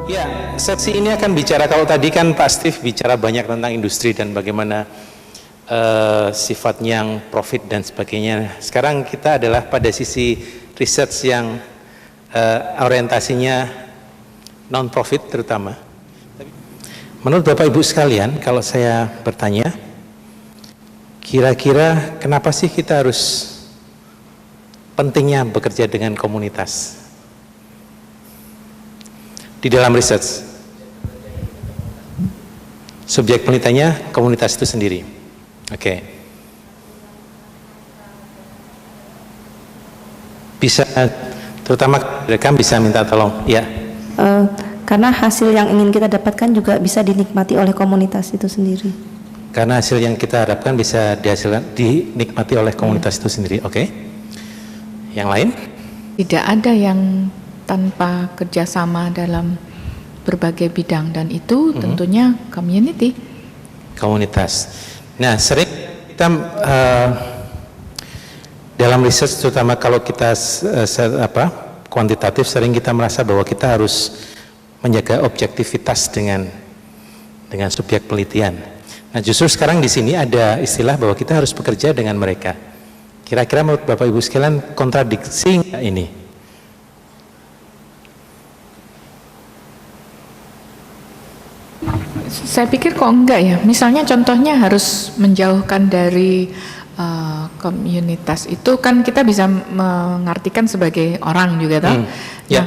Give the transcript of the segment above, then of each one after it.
Ya, sesi ini akan bicara, kalau tadi kan Pak Steve bicara banyak tentang industri dan bagaimana sifatnya yang profit dan sebagainya. Sekarang kita adalah pada sisi research yang orientasinya non-profit terutama. Menurut Bapak Ibu sekalian, kalau saya bertanya, kira-kira kenapa sih kita harus pentingnya bekerja dengan komunitas di dalam research? Subjek penelitiannya komunitas itu sendiri. Oke. Bisa, terutama rekam bisa minta tolong. Ya. Karena hasil yang ingin kita dapatkan juga bisa dinikmati oleh komunitas itu sendiri. Karena hasil yang kita harapkan bisa dinikmati oleh komunitas itu sendiri. Oke. Yang lain? Tidak ada yang tanpa kerjasama dalam berbagai bidang, dan itu tentunya community. Komunitas. Nah, sering kita dalam research, terutama kalau kita kuantitatif, sering kita merasa bahwa kita harus menjaga objektivitas dengan subjek penelitian. Nah, justru sekarang di sini ada istilah bahwa kita harus bekerja dengan mereka. Kira-kira menurut Bapak Ibu sekalian kontradiksi nggak ini? Saya pikir kok enggak ya. Misalnya contohnya harus menjauhkan dari komunitas itu, kan kita bisa mengartikan sebagai orang juga toh. Ya. Nah,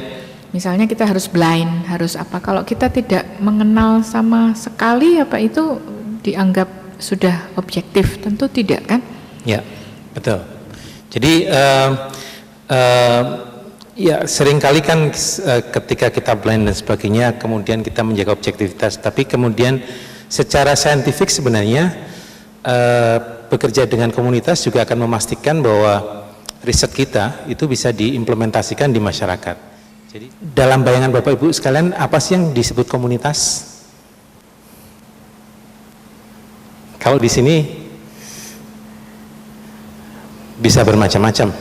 misalnya kita harus blind, harus apa? Kalau kita tidak mengenal sama sekali, apa itu dianggap sudah objektif? Tentu tidak, kan? Ya, betul. Jadi ya seringkali kan ketika kita blind dan sebagainya, kemudian kita menjaga objektivitas, tapi kemudian secara saintifik sebenarnya bekerja dengan komunitas juga akan memastikan bahwa riset kita itu bisa diimplementasikan di masyarakat. Jadi dalam bayangan Bapak Ibu sekalian, apa sih yang disebut komunitas? Kalau di sini bisa bermacam-macam.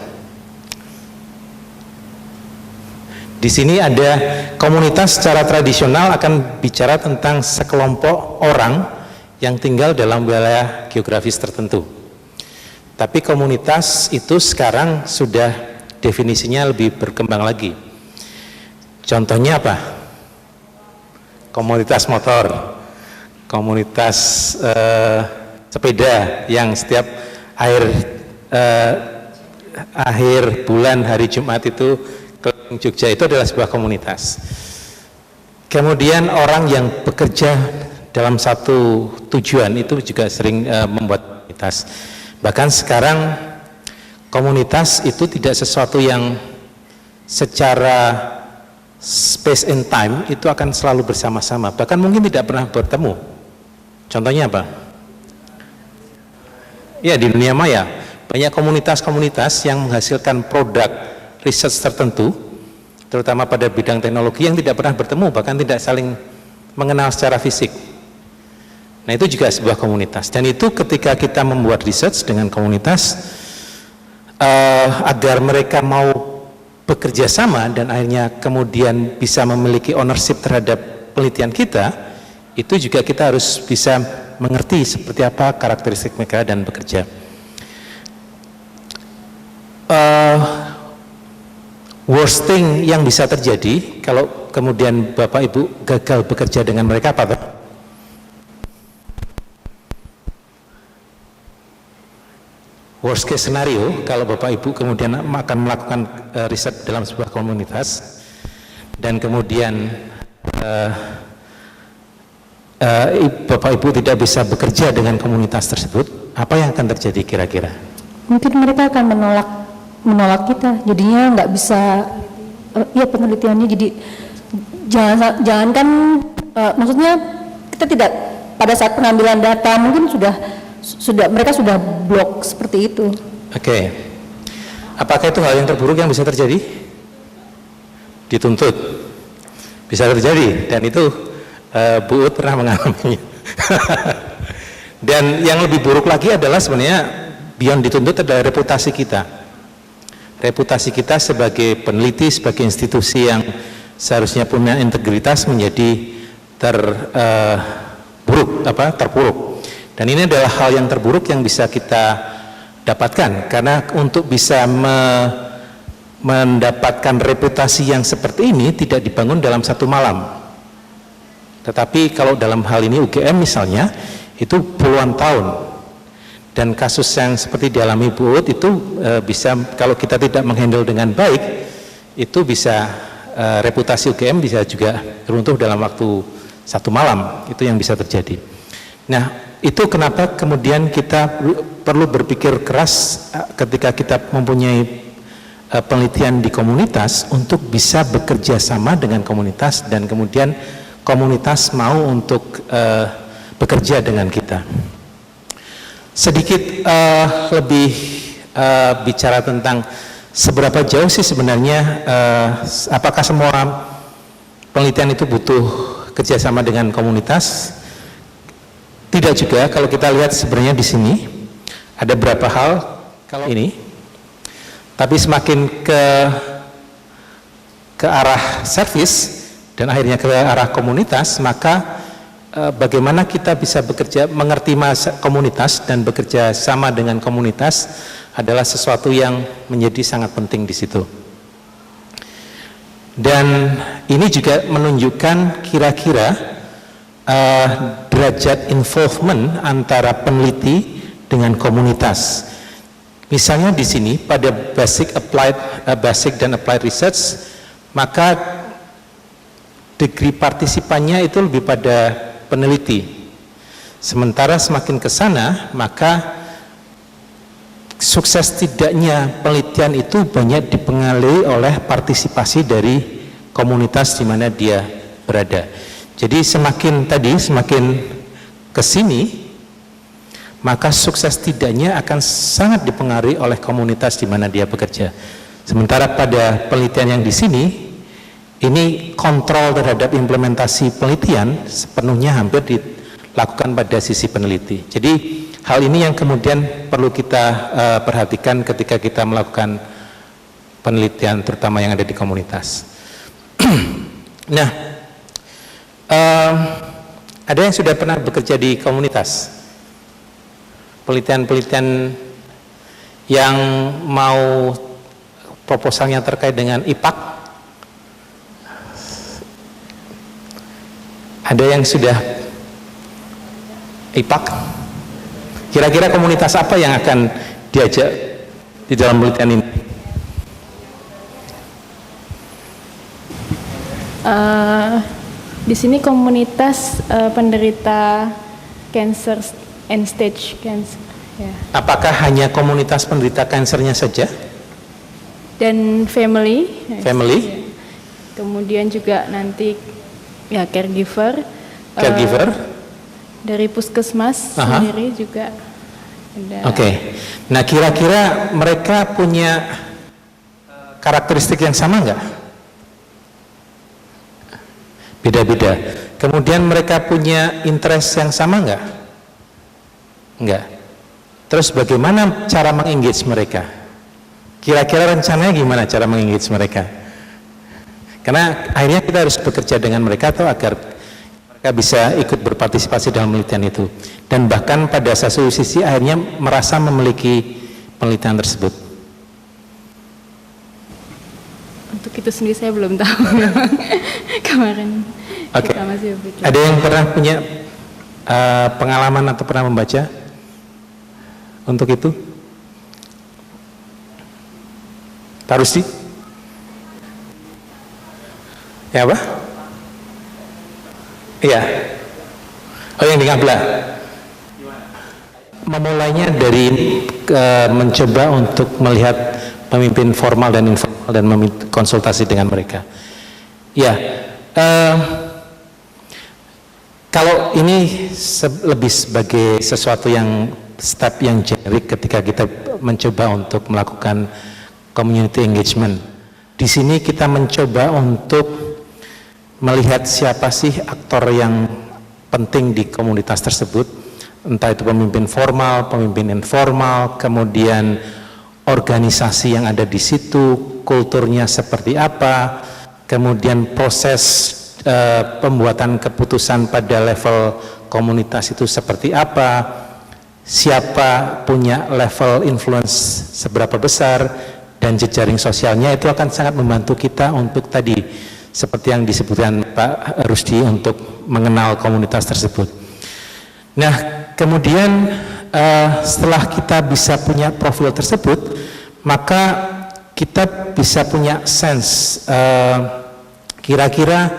Di sini ada komunitas secara tradisional akan bicara tentang sekelompok orang yang tinggal dalam wilayah geografis tertentu. Tapi komunitas itu sekarang sudah definisinya lebih berkembang lagi. Contohnya apa? Komunitas motor, komunitas sepeda yang setiap akhir bulan hari Jumat itu ke Jogja, itu adalah sebuah komunitas. Kemudian orang yang bekerja dalam satu tujuan itu juga sering membuat komunitas. Bahkan sekarang komunitas itu tidak sesuatu yang secara space and time itu akan selalu bersama-sama, bahkan mungkin tidak pernah bertemu. Contohnya apa? Ya, di dunia maya banyak komunitas-komunitas yang menghasilkan produk research tertentu, terutama pada bidang teknologi, yang tidak pernah bertemu, bahkan tidak saling mengenal secara fisik. Nah, itu juga sebuah komunitas. Dan itu ketika kita membuat research dengan komunitas, agar mereka mau bekerja sama dan akhirnya kemudian bisa memiliki ownership terhadap penelitian kita, itu juga kita harus bisa mengerti seperti apa karakteristik mereka dan bekerja. Worst thing yang bisa terjadi kalau kemudian Bapak Ibu gagal bekerja dengan mereka apa? Worst case scenario kalau Bapak Ibu kemudian akan melakukan riset dalam sebuah komunitas dan kemudian Bapak Ibu tidak bisa bekerja dengan komunitas tersebut, apa yang akan terjadi kira-kira? Mungkin mereka akan menolak kita, jadinya nggak bisa ya penelitiannya. Jadi jangankan maksudnya kita tidak pada saat pengambilan data mungkin sudah mereka sudah blok seperti itu. Oke. Apakah itu hal yang terburuk yang bisa terjadi? Dituntut. Bisa terjadi, dan itu Bu Ut pernah mengalaminya. Dan yang lebih buruk lagi adalah sebenarnya beyond dituntut adalah reputasi kita. Reputasi kita sebagai peneliti, sebagai institusi yang seharusnya punya integritas menjadi terpuruk. Dan ini adalah hal yang terburuk yang bisa kita dapatkan, karena untuk bisa mendapatkan reputasi yang seperti ini tidak dibangun dalam satu malam. Tetapi kalau dalam hal ini UGM misalnya, itu puluhan tahun. Dan kasus yang seperti dialami Bu Uut itu bisa, kalau kita tidak menghandle dengan baik, itu bisa reputasi UGM bisa juga runtuh dalam waktu satu malam. Itu yang bisa terjadi. Nah, itu kenapa kemudian kita perlu berpikir keras ketika kita mempunyai penelitian di komunitas untuk bisa bekerja sama dengan komunitas, dan kemudian komunitas mau untuk bekerja dengan kita. Sedikit lebih bicara tentang seberapa jauh sih sebenarnya, apakah semua penelitian itu butuh kerjasama dengan komunitas? Tidak juga. Kalau kita lihat sebenarnya di sini ada beberapa hal kalau ini. Tapi semakin ke arah service dan akhirnya ke arah komunitas, maka bagaimana kita bisa bekerja, mengerti komunitas dan bekerja sama dengan komunitas adalah sesuatu yang menjadi sangat penting di situ. Dan ini juga menunjukkan kira-kira derajat involvement antara peneliti dengan komunitas. Misalnya di sini pada basic dan applied research, maka degree partisipannya itu lebih pada peneliti. Sementara semakin ke sana, maka sukses tidaknya penelitian itu banyak dipengaruhi oleh partisipasi dari komunitas di mana dia berada. Jadi semakin ke sini, maka sukses tidaknya akan sangat dipengaruhi oleh komunitas di mana dia bekerja. Sementara pada penelitian yang di sini, ini kontrol terhadap implementasi penelitian sepenuhnya hampir dilakukan pada sisi peneliti. Jadi hal ini yang kemudian perlu kita perhatikan ketika kita melakukan penelitian, terutama yang ada di komunitas. Nah, ada yang sudah pernah bekerja di komunitas? Penelitian-penelitian yang mau proposalnya terkait dengan IPAK, ada yang sudah IPAK? Kira-kira komunitas apa yang akan diajak di dalam penelitian ini? Di sini komunitas penderita cancer end stage cancer. Ya. Apakah hanya komunitas penderita kansernya saja? Dan family. Family? Ya. Kemudian juga nanti ya caregiver. Dari puskesmas sendiri juga ada. Oke. Nah, kira-kira mereka punya karakteristik yang sama nggak? Beda-beda. Kemudian mereka punya interest yang sama nggak? Enggak. Terus bagaimana cara mengengage mereka? Kira-kira rencananya gimana cara mengengage mereka? Karena akhirnya kita harus bekerja dengan mereka atau agar mereka bisa ikut berpartisipasi dalam penelitian itu. Dan bahkan pada satu sisi akhirnya merasa memiliki penelitian tersebut. Untuk itu sendiri saya belum tahu kemarin. Kita masih berpikir. Ada yang pernah punya pengalaman atau pernah membaca untuk itu? Pak Rusdi? Ya apa? Iya. Oh, yang di Ngabla. Memulainya dari mencoba untuk melihat pemimpin formal dan informal dan konsultasi dengan mereka. Ya, kalau ini lebih sebagai sesuatu yang step yang generik ketika kita mencoba untuk melakukan community engagement. Di sini kita mencoba untuk melihat siapa sih aktor yang penting di komunitas tersebut, entah itu pemimpin formal, pemimpin informal, kemudian organisasi yang ada di situ, kulturnya seperti apa, kemudian proses pembuatan keputusan pada level komunitas itu seperti apa, siapa punya level influence seberapa besar, dan jejaring sosialnya, itu akan sangat membantu kita untuk tadi seperti yang disebutkan Pak Rusdi untuk mengenal komunitas tersebut. Nah, kemudian setelah kita bisa punya profil tersebut, maka kita bisa punya sense kira-kira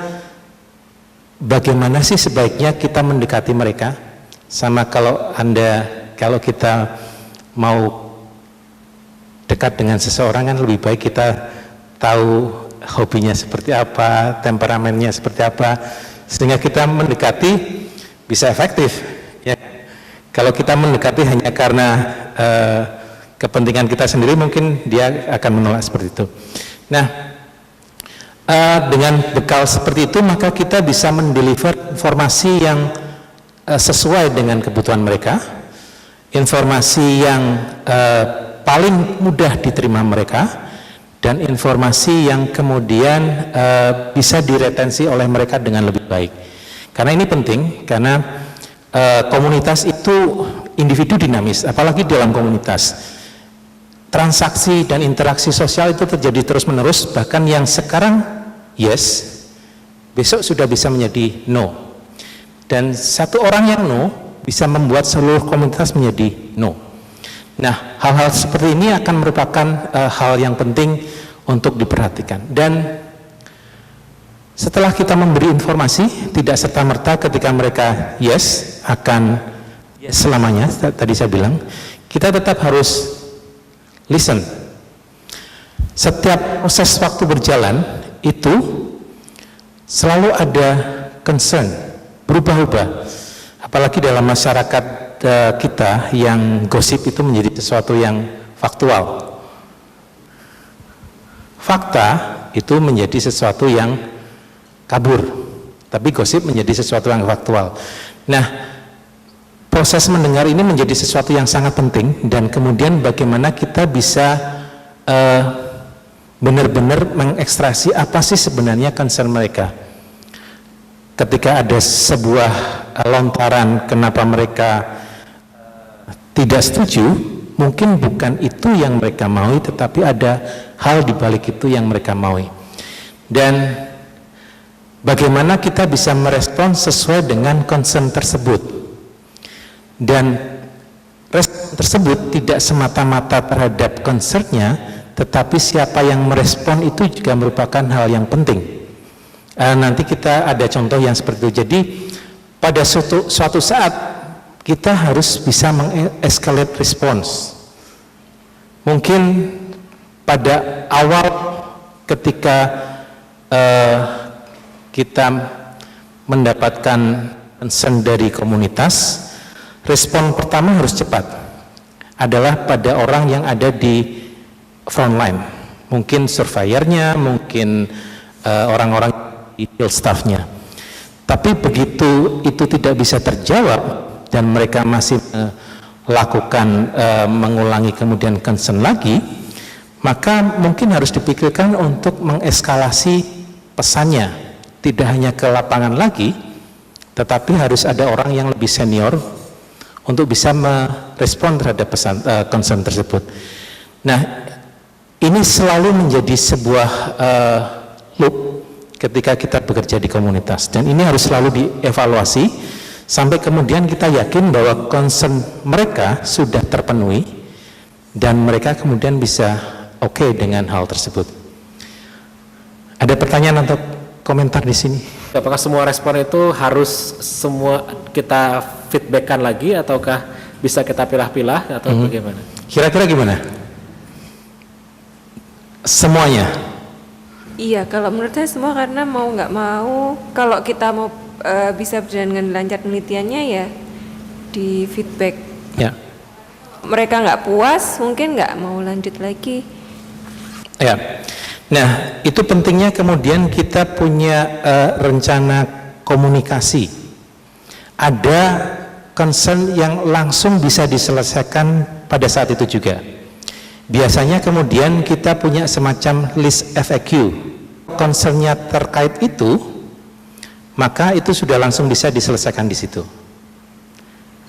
bagaimana sih sebaiknya kita mendekati mereka. Sama kalau kita mau dekat dengan seseorang, kan lebih baik kita tahu hobinya seperti apa, temperamennya seperti apa, sehingga kita mendekati bisa efektif ya. Kalau kita mendekati hanya karena kepentingan kita sendiri, mungkin dia akan menolak seperti itu. Nah, dengan bekal seperti itu, maka kita bisa mendeliver informasi yang sesuai dengan kebutuhan mereka, informasi yang paling mudah diterima mereka, dan informasi yang kemudian bisa diretensi oleh mereka dengan lebih baik. Karena ini penting, karena komunitas itu individu dinamis, apalagi dalam komunitas. Transaksi dan interaksi sosial itu terjadi terus-menerus, bahkan yang sekarang yes, besok sudah bisa menjadi no. Dan satu orang yang no bisa membuat seluruh komunitas menjadi no. Nah, hal-hal seperti ini akan merupakan hal yang penting untuk diperhatikan. Dan setelah kita memberi informasi, tidak serta-merta ketika mereka yes akan yes selamanya, tadi saya bilang, kita tetap harus listen. Setiap proses waktu berjalan itu selalu ada concern, berubah-ubah. Apalagi dalam masyarakat kita yang gosip itu menjadi sesuatu yang faktual. Fakta itu menjadi sesuatu yang kabur, tapi gosip menjadi sesuatu yang faktual. Nah, proses mendengar ini menjadi sesuatu yang sangat penting, dan kemudian bagaimana kita bisa benar-benar mengekstraksi apa sih sebenarnya concern mereka. Ketika ada sebuah lontaran kenapa mereka tidak setuju, mungkin bukan itu yang mereka maui, tetapi ada hal di balik itu yang mereka maui. Dan bagaimana kita bisa merespon sesuai dengan concern tersebut. Dan respon tersebut tidak semata-mata terhadap concernnya, tetapi siapa yang merespon itu juga merupakan hal yang penting. Nanti kita ada contoh yang seperti itu. Jadi pada suatu saat kita harus bisa mengescalate response. Mungkin pada awal ketika kita mendapatkan concern dari komunitas, respon pertama harus cepat, adalah pada orang yang ada di front line, mungkin surveyornya, mungkin orang-orang di field staffnya. Tapi begitu itu tidak bisa terjawab dan mereka masih melakukan mengulangi kemudian concern lagi, maka mungkin harus dipikirkan untuk mengeskalasi pesannya, tidak hanya ke lapangan lagi, tetapi harus ada orang yang lebih senior untuk bisa merespon terhadap pesan concern tersebut. Nah, ini selalu menjadi sebuah loop ketika kita bekerja di komunitas, dan ini harus selalu dievaluasi sampai kemudian kita yakin bahwa concern mereka sudah terpenuhi dan mereka kemudian bisa oke dengan hal tersebut. Ada pertanyaan atau komentar di sini? Apakah semua respon itu harus semua kita feedbackkan lagi, ataukah bisa kita pilah-pilah atau bagaimana? Kira-kira gimana? Semuanya? Iya, kalau menurut saya semua, karena mau nggak mau, kalau kita mau bisa berjalan dengan lancar penelitiannya, ya di feedback. Ya. Mereka nggak puas, mungkin nggak mau lanjut lagi. Ya. Nah, itu pentingnya kemudian kita punya rencana komunikasi. Ada concern yang langsung bisa diselesaikan pada saat itu juga. Biasanya kemudian kita punya semacam list FAQ. concernnya terkait itu, maka itu sudah langsung bisa diselesaikan di situ.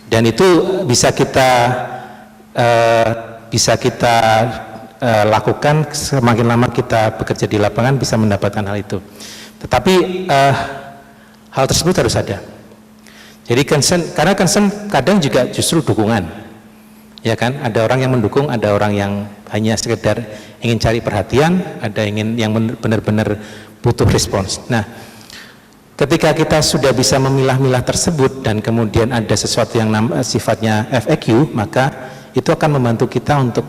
Dan itu bisa kita lakukan semakin lama kita bekerja di lapangan, bisa mendapatkan hal itu. Tetapi hal tersebut harus ada. Jadi karena concern kadang juga justru dukungan, ya kan? Ada orang yang mendukung, ada orang yang hanya sekedar ingin cari perhatian, ada yang benar-benar butuh respons. Nah, ketika kita sudah bisa memilah-milah tersebut dan kemudian ada sesuatu yang sifatnya FAQ, maka itu akan membantu kita untuk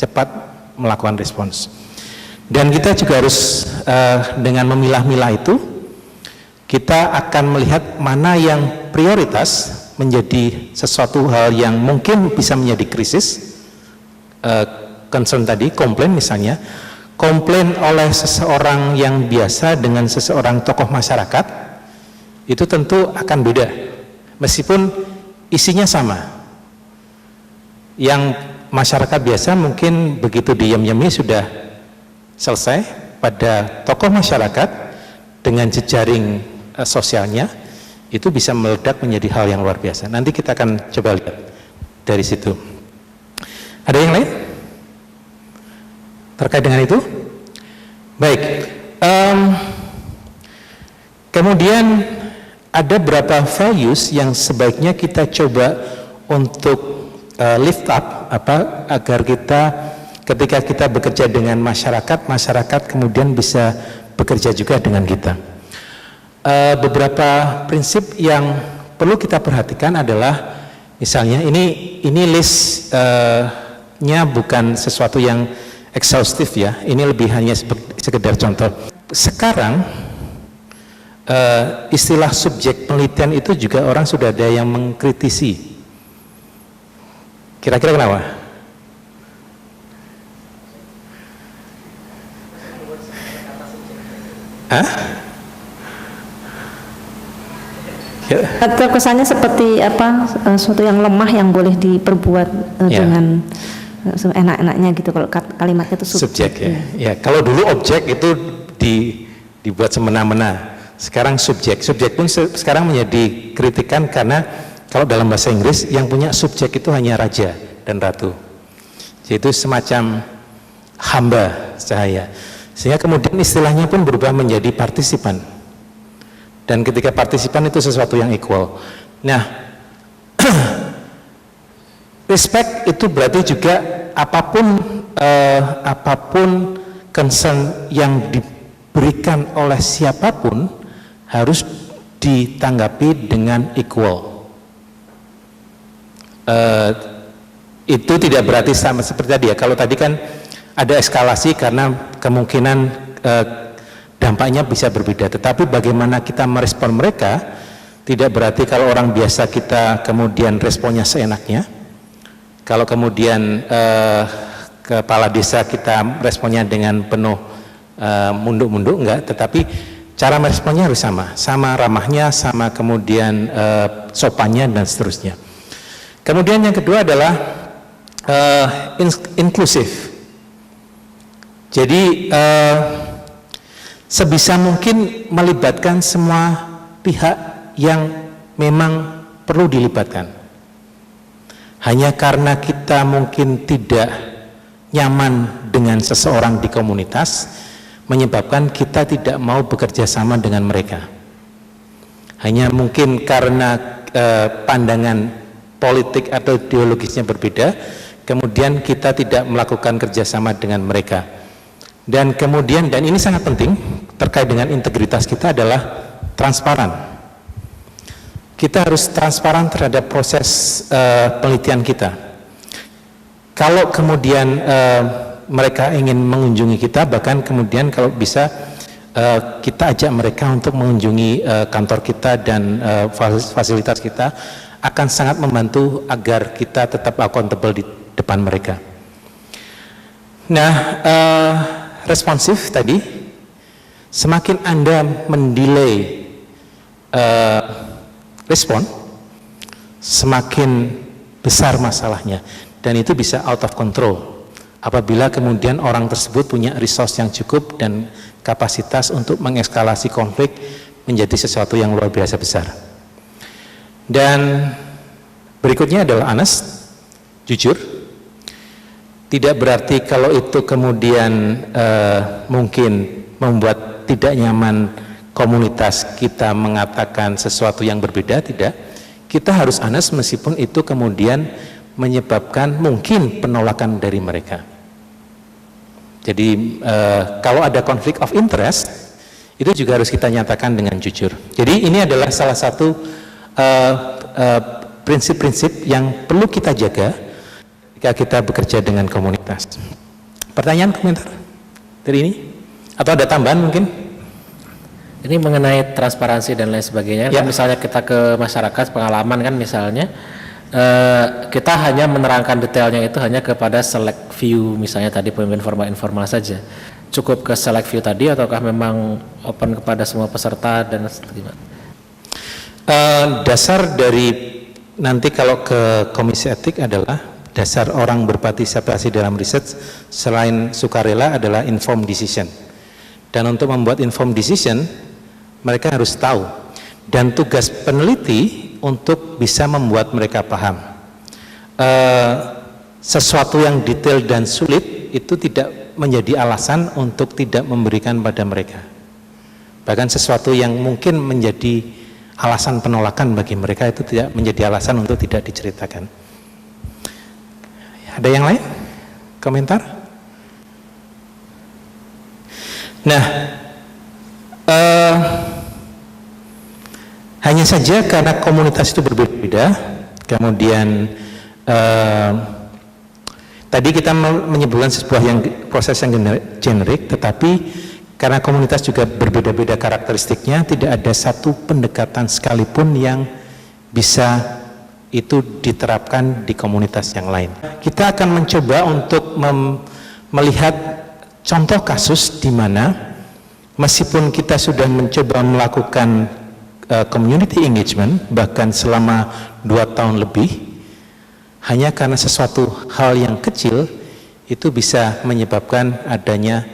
cepat melakukan respons. Dan kita juga harus dengan memilah-milah itu, kita akan melihat mana yang prioritas menjadi sesuatu hal yang mungkin bisa menjadi krisis, concern tadi, komplain misalnya, komplain oleh seseorang yang biasa dengan seseorang tokoh masyarakat, itu tentu akan beda, meskipun isinya sama. Yang masyarakat biasa mungkin begitu diam-diamnya sudah selesai, pada tokoh masyarakat dengan jejaring sosialnya itu bisa meledak menjadi hal yang luar biasa. Nanti kita akan coba lihat dari situ. Ada yang lain terkait dengan itu? Baik. Kemudian ada beberapa values yang sebaiknya kita coba untuk lift up, agar kita ketika kita bekerja dengan masyarakat, masyarakat kemudian bisa bekerja juga dengan kita. Beberapa prinsip yang perlu kita perhatikan adalah, misalnya ini listnya bukan sesuatu yang exhaustif ya, ini lebih hanya sekedar contoh. Sekarang istilah subjek penelitian itu juga orang sudah ada yang mengkritisi. Kira-kira kenapa? Hah? Atau kesannya seperti sesuatu yang lemah yang boleh diperbuat dengan enak-enaknya gitu, kalau kalimatnya itu subjek ya. Ya, kalau dulu objek itu dibuat semena-mena. Sekarang subjek pun sekarang menjadi kritikan, karena kalau dalam bahasa Inggris yang punya subjek itu hanya raja dan ratu. Yaitu semacam hamba sahaya. Sehingga kemudian istilahnya pun berubah menjadi partisipan. Dan ketika partisipan itu sesuatu yang equal. Nah, respect itu berarti juga apapun concern yang diberikan oleh siapapun harus ditanggapi dengan equal. Itu tidak berarti sama seperti tadi ya. Kalau tadi kan ada eskalasi karena kemungkinan dampaknya bisa berbeda, tetapi bagaimana kita merespon mereka tidak berarti kalau orang biasa kita kemudian responnya seenaknya, kalau kemudian kepala desa kita responnya dengan penuh munduk-munduk, enggak, tetapi cara meresponnya harus sama ramahnya, sama kemudian sopannya dan seterusnya. Kemudian yang kedua adalah inklusif. Jadi sebisa mungkin melibatkan semua pihak yang memang perlu dilibatkan. Hanya karena kita mungkin tidak nyaman dengan seseorang di komunitas, menyebabkan kita tidak mau bekerja sama dengan mereka. Hanya mungkin karena pandangan politik atau ideologisnya berbeda, kemudian kita tidak melakukan kerjasama dengan mereka. Dan kemudian, dan ini sangat penting terkait dengan integritas kita, adalah transparan. Kita harus transparan terhadap proses penelitian kita. Kalau kemudian mereka ingin mengunjungi kita, bahkan kemudian kalau bisa kita ajak mereka untuk mengunjungi kantor kita dan fasilitas kita, akan sangat membantu agar kita tetap accountable di depan mereka. Nah, responsif tadi, semakin Anda mendelay respon, semakin besar masalahnya, dan itu bisa out of control. apabila kemudian orang tersebut punya resource yang cukup dan kapasitas untuk mengeskalasi konflik menjadi sesuatu yang luar biasa besar. Dan berikutnya adalah honest, jujur. Tidak berarti kalau itu kemudian mungkin membuat tidak nyaman komunitas kita mengatakan sesuatu yang berbeda, tidak. Kita harus honest meskipun itu kemudian menyebabkan mungkin penolakan dari mereka. Jadi kalau ada konflik of interest, itu juga harus kita nyatakan dengan jujur. Jadi ini adalah salah satu prinsip-prinsip yang perlu kita jaga ketika kita bekerja dengan komunitas. Pertanyaan, komentar dari ini? Atau ada tambahan mungkin? Ini mengenai transparansi dan lain sebagainya. Ya. Kan misalnya kita ke masyarakat, pengalaman kan misalnya, kita hanya menerangkan detailnya itu hanya kepada select few, misalnya tadi pemimpin formal-informal saja. Cukup ke select few tadi ataukah memang open kepada semua peserta dan gimana? Dasar dari nanti kalau ke komisi etik adalah dasar orang berpartisipasi dalam riset selain sukarela adalah informed decision. Dan untuk membuat informed decision mereka harus tahu, dan tugas peneliti untuk bisa membuat mereka paham. Sesuatu yang detail dan sulit itu tidak menjadi alasan untuk tidak memberikan pada mereka. Bahkan sesuatu yang mungkin menjadi alasan penolakan bagi mereka itu tidak menjadi alasan untuk tidak diceritakan. Ada yang lain? Komentar? Nah, hanya saja karena komunitas itu berbeda-beda, kemudian tadi kita menyebutkan sebuah proses yang generik, tetapi karena komunitas juga berbeda-beda karakteristiknya, tidak ada satu pendekatan sekalipun yang bisa itu diterapkan di komunitas yang lain. Kita akan mencoba untuk melihat contoh kasus di mana meskipun kita sudah mencoba melakukan community engagement bahkan selama 2 tahun lebih, hanya karena sesuatu hal yang kecil itu bisa menyebabkan adanya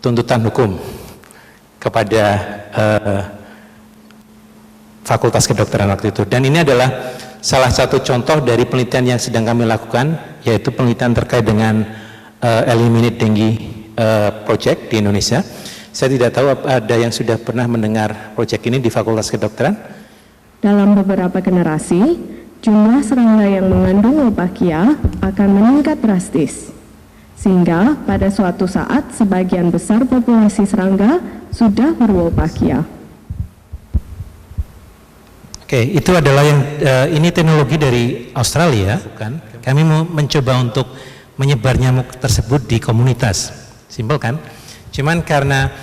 tuntutan hukum kepada Fakultas Kedokteran waktu itu. Dan ini adalah salah satu contoh dari penelitian yang sedang kami lakukan, yaitu penelitian terkait dengan Eliminate Dengue Project di Indonesia. Saya tidak tahu ada yang sudah pernah mendengar proyek ini di Fakultas Kedokteran. Dalam beberapa generasi, jumlah serangga yang mengandung Wolbachia akan meningkat drastis, sehingga pada suatu saat sebagian besar populasi serangga sudah berwolbachia. Oke, itu adalah yang ini teknologi dari Australia, kan? Kami mau mencoba untuk menyebar nyamuk tersebut di komunitas, simpel kan? Cuman karena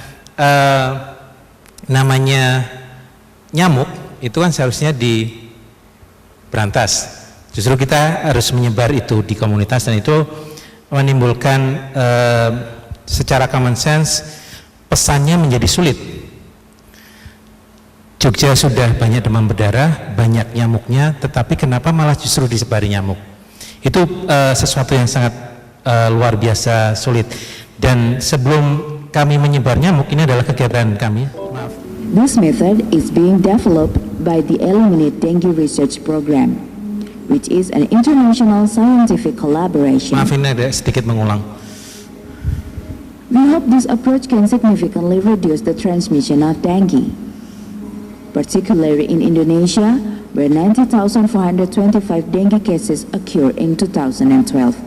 namanya nyamuk itu kan seharusnya diberantas. Justru kita harus menyebar itu di komunitas, dan itu menimbulkan secara common sense pesannya menjadi sulit. Jogja sudah banyak demam berdarah, banyak nyamuknya, tetapi kenapa malah justru disebari nyamuk? Itu sesuatu yang sangat luar biasa sulit. Dan sebelum kami menyebar nyamuk, ini adalah kegiatan kami. Maaf. This method is being developed by the Eliminate Dengue Research Program, which is an international scientific collaboration. Maaf, ini ada sedikit mengulang. We hope this approach can significantly reduce the transmission of dengue, particularly in Indonesia, where 90,425 dengue cases occurred in 2012.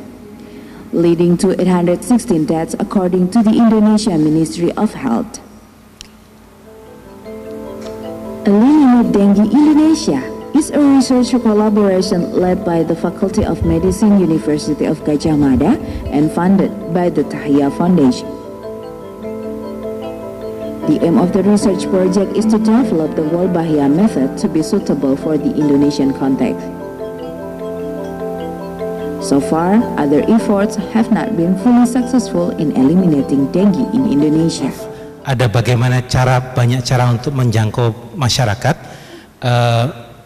Leading to 816 deaths according to the Indonesia Ministry of Health. Eliminate Dengue Indonesia is a research collaboration led by the Faculty of Medicine, University of Gadjah Mada, and funded by the Tahia Foundation. The aim of the research project is to develop the Wolbachia method to be suitable for the Indonesian context. So far, other efforts have not been fully successful in eliminating dengue in Indonesia. Ada banyak cara untuk menjangkau masyarakat,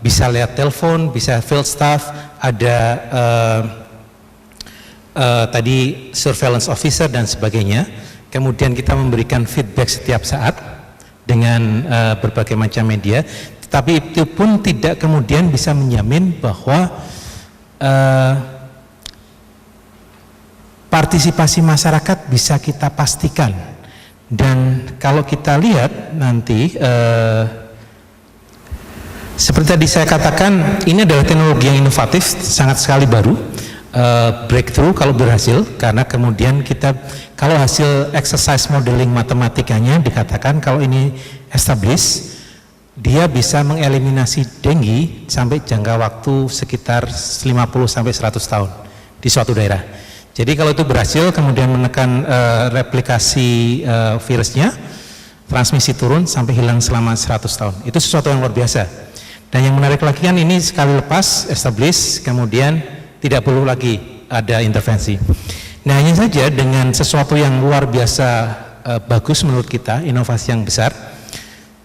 bisa lewat telepon, bisa field staff, ada tadi surveillance officer dan sebagainya. Kemudian kita memberikan feedback setiap saat dengan berbagai macam media. Tapi itu pun tidak kemudian bisa menjamin bahwa partisipasi masyarakat bisa kita pastikan. Dan kalau kita lihat nanti seperti tadi saya katakan, ini adalah teknologi yang inovatif, sangat sekali baru, breakthrough kalau berhasil, karena kemudian kita kalau hasil exercise modeling matematikanya dikatakan kalau ini established, dia bisa mengeliminasi dengue sampai jangka waktu sekitar 50 sampai 100 tahun di suatu daerah. Jadi kalau itu berhasil kemudian menekan replikasi virusnya, transmisi turun sampai hilang selama 100 tahun. Itu sesuatu yang luar biasa. Dan yang menarik lagi kan ini sekali lepas establish, kemudian tidak perlu lagi ada intervensi. Nah, hanya saja dengan sesuatu yang luar biasa bagus menurut kita, inovasi yang besar,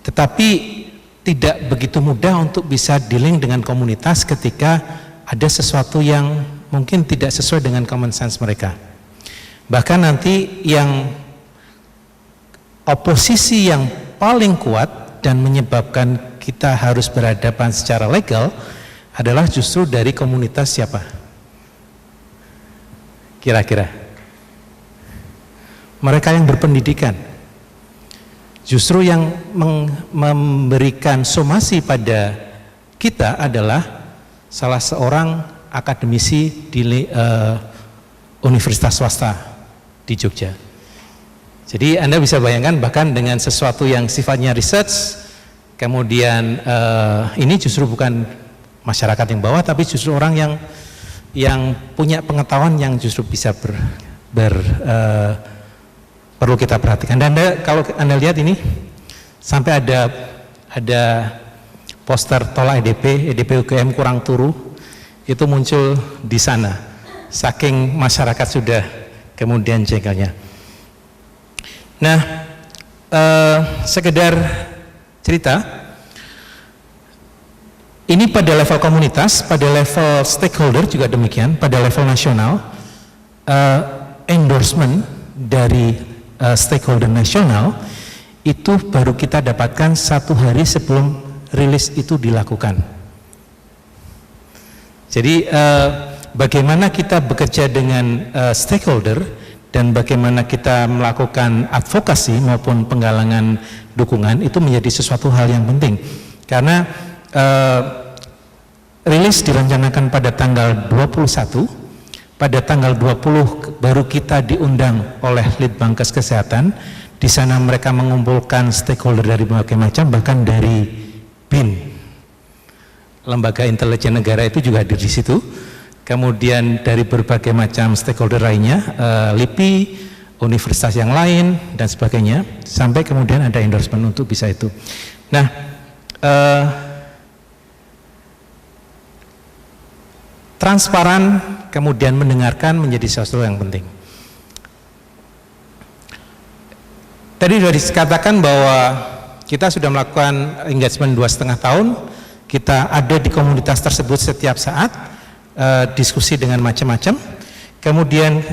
tetapi tidak begitu mudah untuk bisa dealing dengan komunitas ketika ada sesuatu yang mungkin tidak sesuai dengan common sense mereka. Bahkan nanti yang oposisi yang paling kuat dan menyebabkan kita harus berhadapan secara legal adalah justru dari komunitas siapa? Kira-kira mereka yang berpendidikan, justru yang memberikan somasi pada kita adalah salah seorang akademisi di universitas swasta di Jogja. Jadi Anda bisa bayangkan bahkan dengan sesuatu yang sifatnya research, kemudian ini justru bukan masyarakat yang bawah, tapi justru orang yang punya pengetahuan yang justru bisa perlu kita perhatikan. Dan kalau Anda lihat ini sampai ada poster tolak EDP UGM kurang turu, itu muncul di sana, saking masyarakat sudah kemudian jengkelnya. Nah, sekedar cerita, ini pada level komunitas, pada level stakeholder juga demikian, pada level nasional, endorsement dari stakeholder nasional itu baru kita dapatkan 1 hari sebelum rilis itu dilakukan. Jadi bagaimana kita bekerja dengan stakeholder dan bagaimana kita melakukan advokasi maupun penggalangan dukungan itu menjadi sesuatu hal yang penting, karena rilis direncanakan pada tanggal 21, pada tanggal 20 baru kita diundang oleh Litbangkes Kesehatan. Di sana mereka mengumpulkan stakeholder dari berbagai macam, bahkan dari BIN, Lembaga Intelijen Negara itu juga hadir di situ. Kemudian dari berbagai macam stakeholder lainnya, LIPI, universitas yang lain dan sebagainya, sampai kemudian ada endorsement untuk bisa itu. Nah, transparan kemudian mendengarkan menjadi sesuatu yang penting. Tadi sudah dikatakan bahwa kita sudah melakukan engagement 2,5 tahun. Kita ada di komunitas tersebut setiap saat, diskusi dengan macam-macam. Kemudian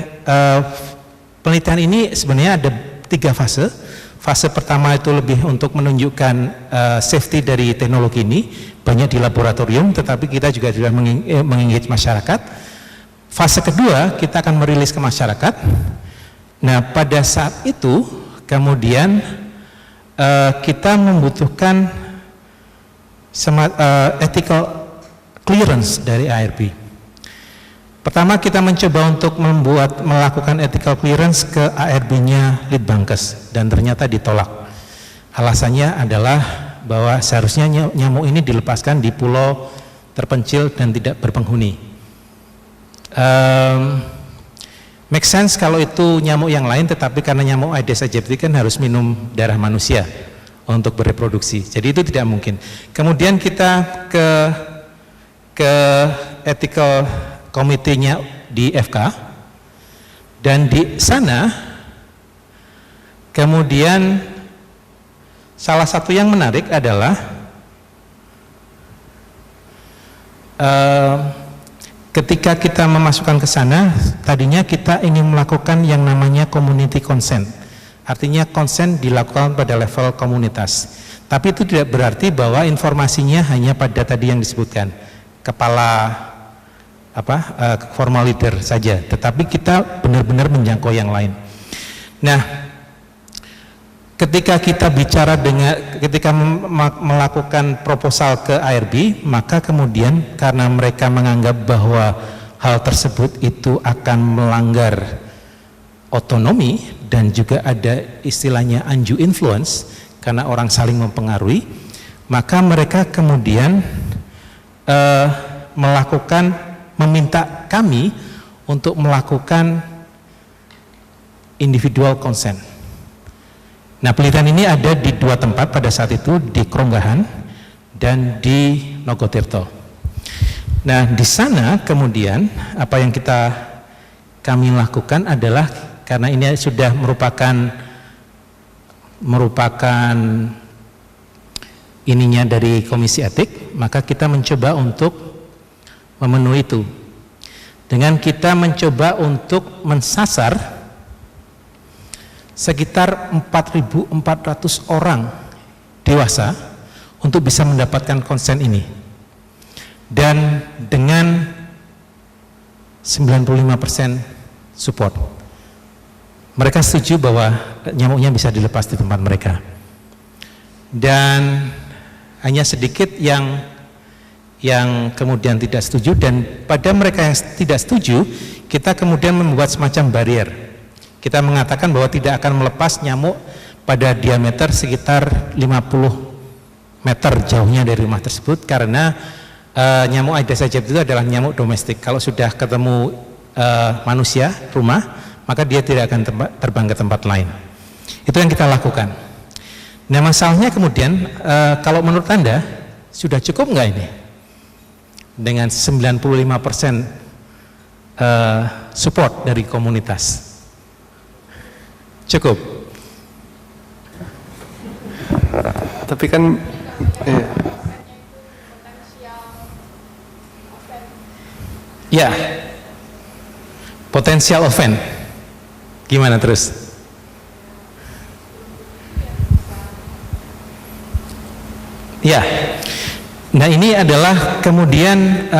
penelitian ini sebenarnya ada 3 fase. Fase pertama itu lebih untuk menunjukkan safety dari teknologi ini, banyak di laboratorium, tetapi kita juga sudah mengengage masyarakat. Fase kedua kita akan merilis ke masyarakat. Nah, pada saat itu kemudian kita membutuhkan ethical clearance dari ARB. Pertama kita mencoba untuk melakukan ethical clearance ke ARB-nya Litbangkes dan ternyata ditolak. Alasannya adalah bahwa seharusnya nyamuk ini dilepaskan di pulau terpencil dan tidak berpenghuni. Make sense kalau itu nyamuk yang lain, tetapi karena nyamuk Aedes aegypti kan harus minum darah manusia untuk bereproduksi, jadi itu tidak mungkin. Kemudian kita ke ethical committee-nya di FK, dan di sana kemudian salah satu yang menarik adalah ketika kita memasukkan ke sana, tadinya kita ingin melakukan yang namanya community consent. Artinya consent dilakukan pada level komunitas. Tapi itu tidak berarti bahwa informasinya hanya pada tadi yang disebutkan, kepala formal leader saja, tetapi kita benar-benar menjangkau yang lain. Nah, ketika kita bicara ketika melakukan proposal ke ARB, maka kemudian karena mereka menganggap bahwa hal tersebut itu akan melanggar otonomi dan juga ada istilahnya undue influence karena orang saling mempengaruhi, maka mereka kemudian meminta kami untuk melakukan individual consent. Nah, penelitian ini ada di 2 tempat pada saat itu, di Kronggahan dan di Nogotirto. Nah, di sana kemudian apa yang kami lakukan adalah, karena ini sudah merupakan ininya dari Komisi Etik, maka kita mencoba untuk memenuhi itu dengan kita mencoba untuk mensasar sekitar 4.400 orang dewasa untuk bisa mendapatkan konsen ini, dan dengan 95% support. Mereka setuju bahwa nyamuknya bisa dilepas di tempat mereka, dan hanya sedikit yang kemudian tidak setuju, dan pada mereka yang tidak setuju kita kemudian membuat semacam barrier. Kita mengatakan bahwa tidak akan melepas nyamuk pada diameter sekitar 50 meter jauhnya dari rumah tersebut, karena nyamuk Aedes aegypti itu adalah nyamuk domestik. Kalau sudah ketemu manusia, rumah, maka dia tidak akan terbang ke tempat lain. Itu yang kita lakukan. Nah, masalahnya kemudian kalau menurut Anda sudah cukup nggak ini dengan 95% support dari komunitas? Cukup. Tapi kan ya, potensial offense. Gimana terus? Ya. Nah, ini adalah kemudian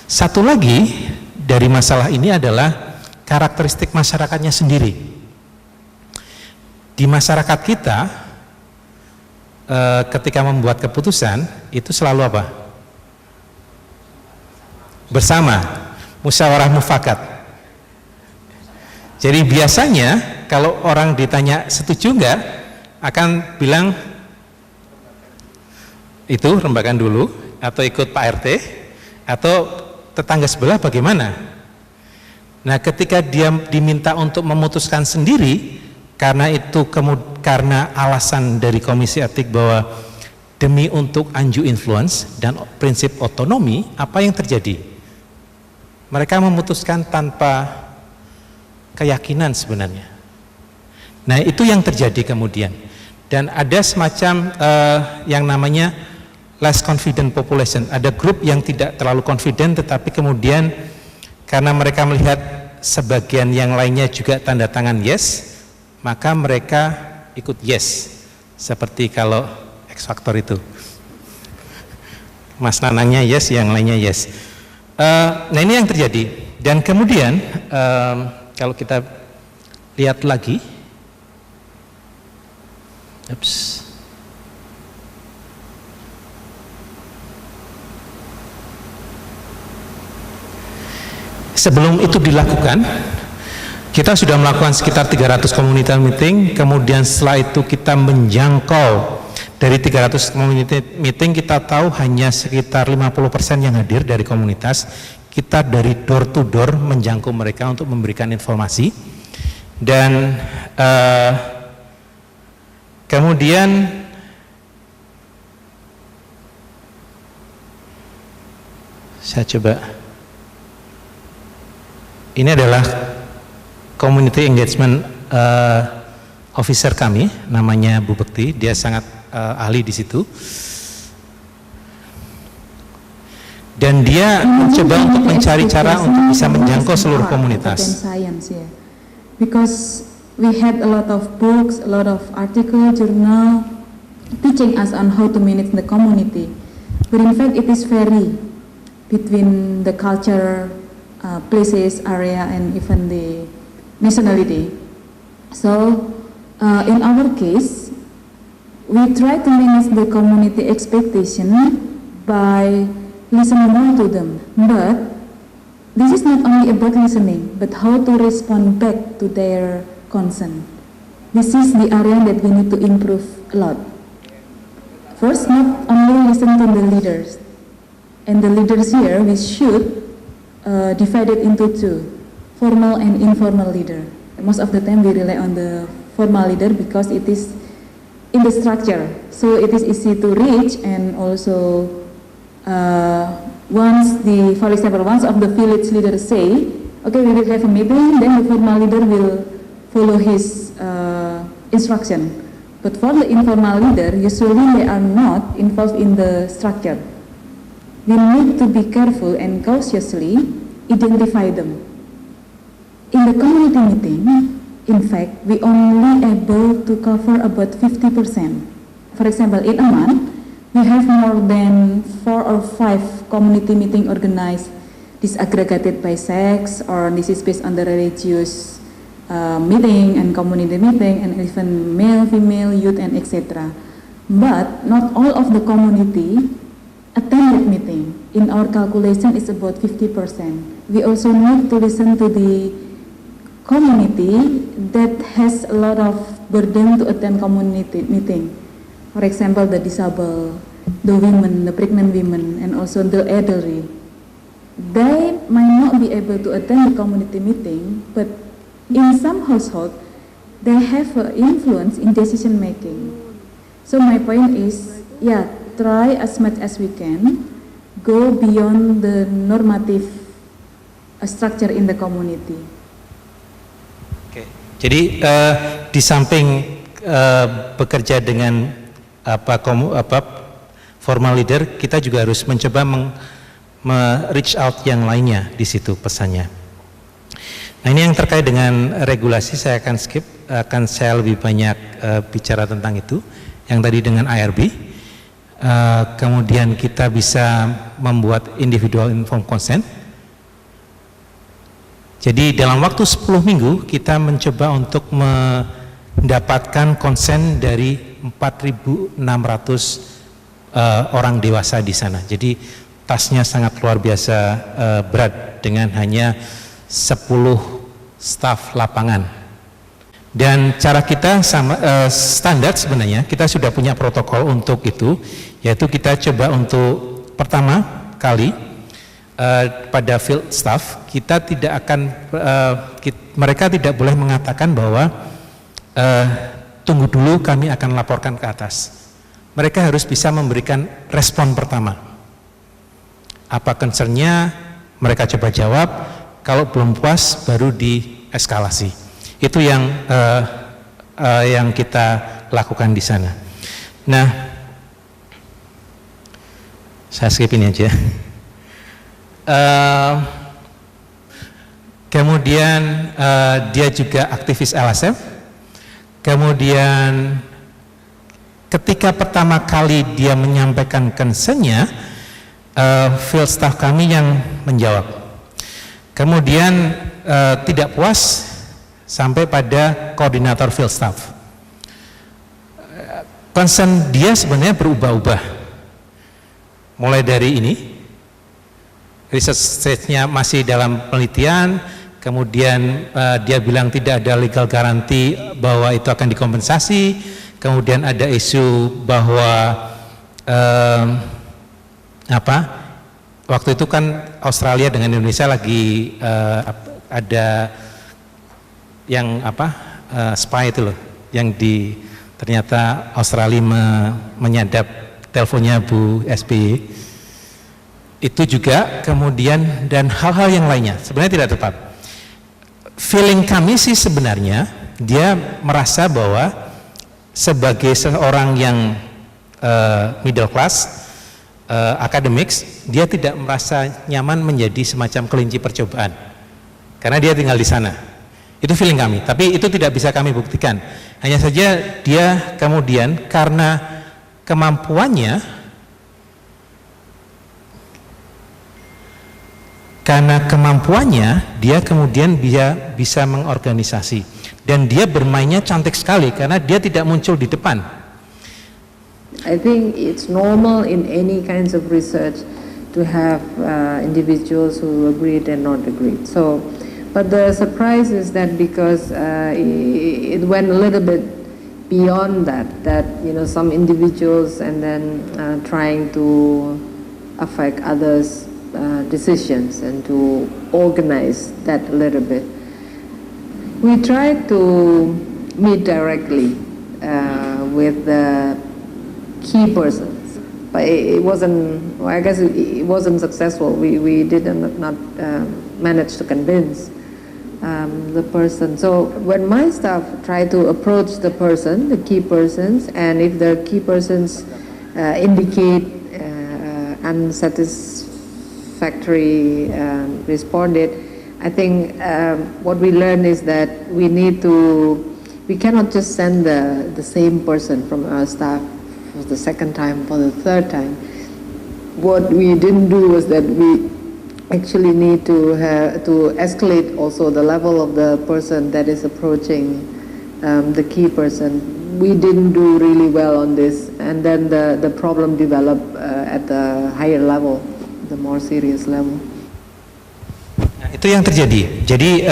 satu lagi dari masalah ini adalah karakteristik masyarakatnya sendiri. Di masyarakat kita ketika membuat keputusan itu selalu apa? Bersama, musyawarah mufakat. Jadi biasanya kalau orang ditanya setuju enggak, akan bilang itu rembakan dulu, atau ikut Pak RT, atau tetangga sebelah bagaimana. Nah, ketika dia diminta untuk memutuskan sendiri, karena karena alasan dari Komisi Etik bahwa demi untuk undue influence dan prinsip otonomi, apa yang terjadi? Mereka memutuskan tanpa keyakinan sebenarnya. Nah, itu yang terjadi kemudian. Dan ada semacam yang namanya less confident population. Ada grup yang tidak terlalu confident, tetapi kemudian karena mereka melihat sebagian yang lainnya juga tanda tangan yes, maka mereka ikut yes. Seperti kalau X Factor itu, Mas Nanangnya yes, yang lainnya yes. Nah, ini yang terjadi. Dan kemudian kalau kita lihat lagi, sebelum itu dilakukan, kita sudah melakukan sekitar 300 community meeting. Kemudian setelah itu kita menjangkau dari 300 community meeting, kita tahu hanya sekitar 50% yang hadir dari komunitas. Kita dari door to door menjangkau mereka untuk memberikan informasi. Dan kemudian saya coba, ini adalah community engagement officer kami, namanya Bu Bekti. Dia sangat ahli di situ. dan dia mencoba untuk mencari cara untuk bisa menjangkau seluruh komunitas. Science, yeah. Because we had a lot of books, a lot of article, journal teaching us on how to manage the community. But in fact, it is vary between the culture, places, area, and even the nationality. So, in our case, we try to manage the community expectation by listening more to them. But this is not only about listening, but how to respond back to their concern. This is the area that we need to improve a lot. First, not only listen to the leaders, and the leaders here we should divide it into two, formal and informal leader. Most of the time we rely on the formal leader because it is in the structure, so it is easy to reach, and also for example, once of the village leaders say, okay, we will have a meeting, then the formal leader will follow his instruction. But for the informal leader, usually they are not involved in the structure. We need to be careful and cautiously identify them. In the community meeting, in fact, we only able to cover about 50%. For example, in a month, we have more than 4 or 5 community meeting organized, disaggregated by sex, or this is based on the religious meeting and community meeting, and even male, female, youth, and etc. But not all of the community attended meeting. In our calculation, it's about 50%. We also need to listen to the community that has a lot of burden to attend community meeting. For example, the disabled, the women, the pregnant women, and also the elderly. They might not be able to attend the community meeting, but in some household, they have influence in decision making. So my point is, yeah, try as much as we can, go beyond the normative structure in the community. Oke, jadi di samping bekerja dengan formal leader, kita juga harus mencoba reach out yang lainnya di situ pesannya. Nah, ini yang terkait dengan regulasi, saya akan skip, akan saya lebih banyak bicara tentang itu. Yang tadi dengan IRB, kemudian kita bisa membuat individual informed consent. Jadi dalam waktu 10 minggu kita mencoba untuk mendapatkan konsen dari 4.600 orang dewasa di sana. Jadi tasnya sangat luar biasa berat dengan hanya 10 staf lapangan. Dan cara kita standar sebenarnya, kita sudah punya protokol untuk itu, yaitu kita coba untuk pertama kali pada field staff, kita tidak akan mereka tidak boleh mengatakan bahwa tunggu dulu kami akan laporkan ke atas. Mereka harus bisa memberikan respon pertama. Apa concernnya, mereka coba jawab. Kalau belum puas, baru dieskalasi. Itu yang kita lakukan di sana. Nah, saya skip ini aja. Kemudian dia juga aktivis LSM. Kemudian ketika pertama kali dia menyampaikan concern-nya, field staff kami yang menjawab. Kemudian tidak puas sampai pada koordinator field staff. Concern dia sebenarnya berubah-ubah. Mulai dari ini, research stage-nya masih dalam penelitian, kemudian dia bilang tidak ada legal garanti bahwa itu akan dikompensasi, kemudian ada isu bahwa waktu itu kan Australia dengan Indonesia lagi ada yang spy itu loh, yang ternyata Australia menyadap teleponnya Bu SBY. Itu juga kemudian, dan hal-hal yang lainnya sebenarnya tidak tepat. Feeling kami sih sebenarnya dia merasa bahwa sebagai seorang yang middle class, academics, dia tidak merasa nyaman menjadi semacam kelinci percobaan karena dia tinggal di sana. Itu feeling kami, tapi itu tidak bisa kami buktikan. Hanya saja dia kemudian karena kemampuannya, dia kemudian bisa mengorganisasi, dan dia bermainnya cantik sekali karena dia tidak muncul di depan. I think it's normal in any kinds of research to have individuals who agreed and not agreed. So, but the surprise is that because it went a little bit beyond that some individuals and then trying to affect others' decisions and to organize that a little bit. We tried to meet directly with the key persons, but it wasn't. I guess it wasn't successful. We did not manage to convince the person. So when my staff try to approach the key persons, and if the key persons indicate unsatisfactory responded, I think what we learned is that we cannot just send the same person from our staff for the second time, for the third time. What we didn't do was that we actually need to escalate also the level of the person that is approaching the key person. We didn't do really well on this, and then the problem developed at the higher level, the more serious level. Nah, itu yang terjadi. Jadi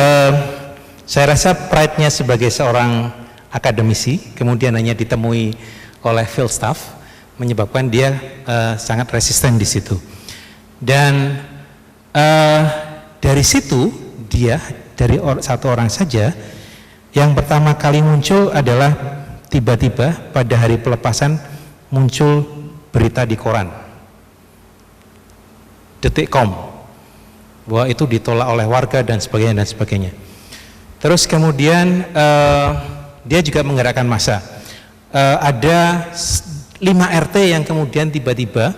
saya rasa pride-nya sebagai seorang akademisi kemudian hanya ditemui oleh field staff menyebabkan dia sangat resisten di situ. Dan dari situ dia dari satu orang saja yang pertama kali muncul adalah tiba-tiba pada hari pelepasan muncul berita di koran Detik.com bahwa itu ditolak oleh warga dan sebagainya. Terus kemudian dia juga menggerakkan massa. Ada 5 RT yang kemudian tiba-tiba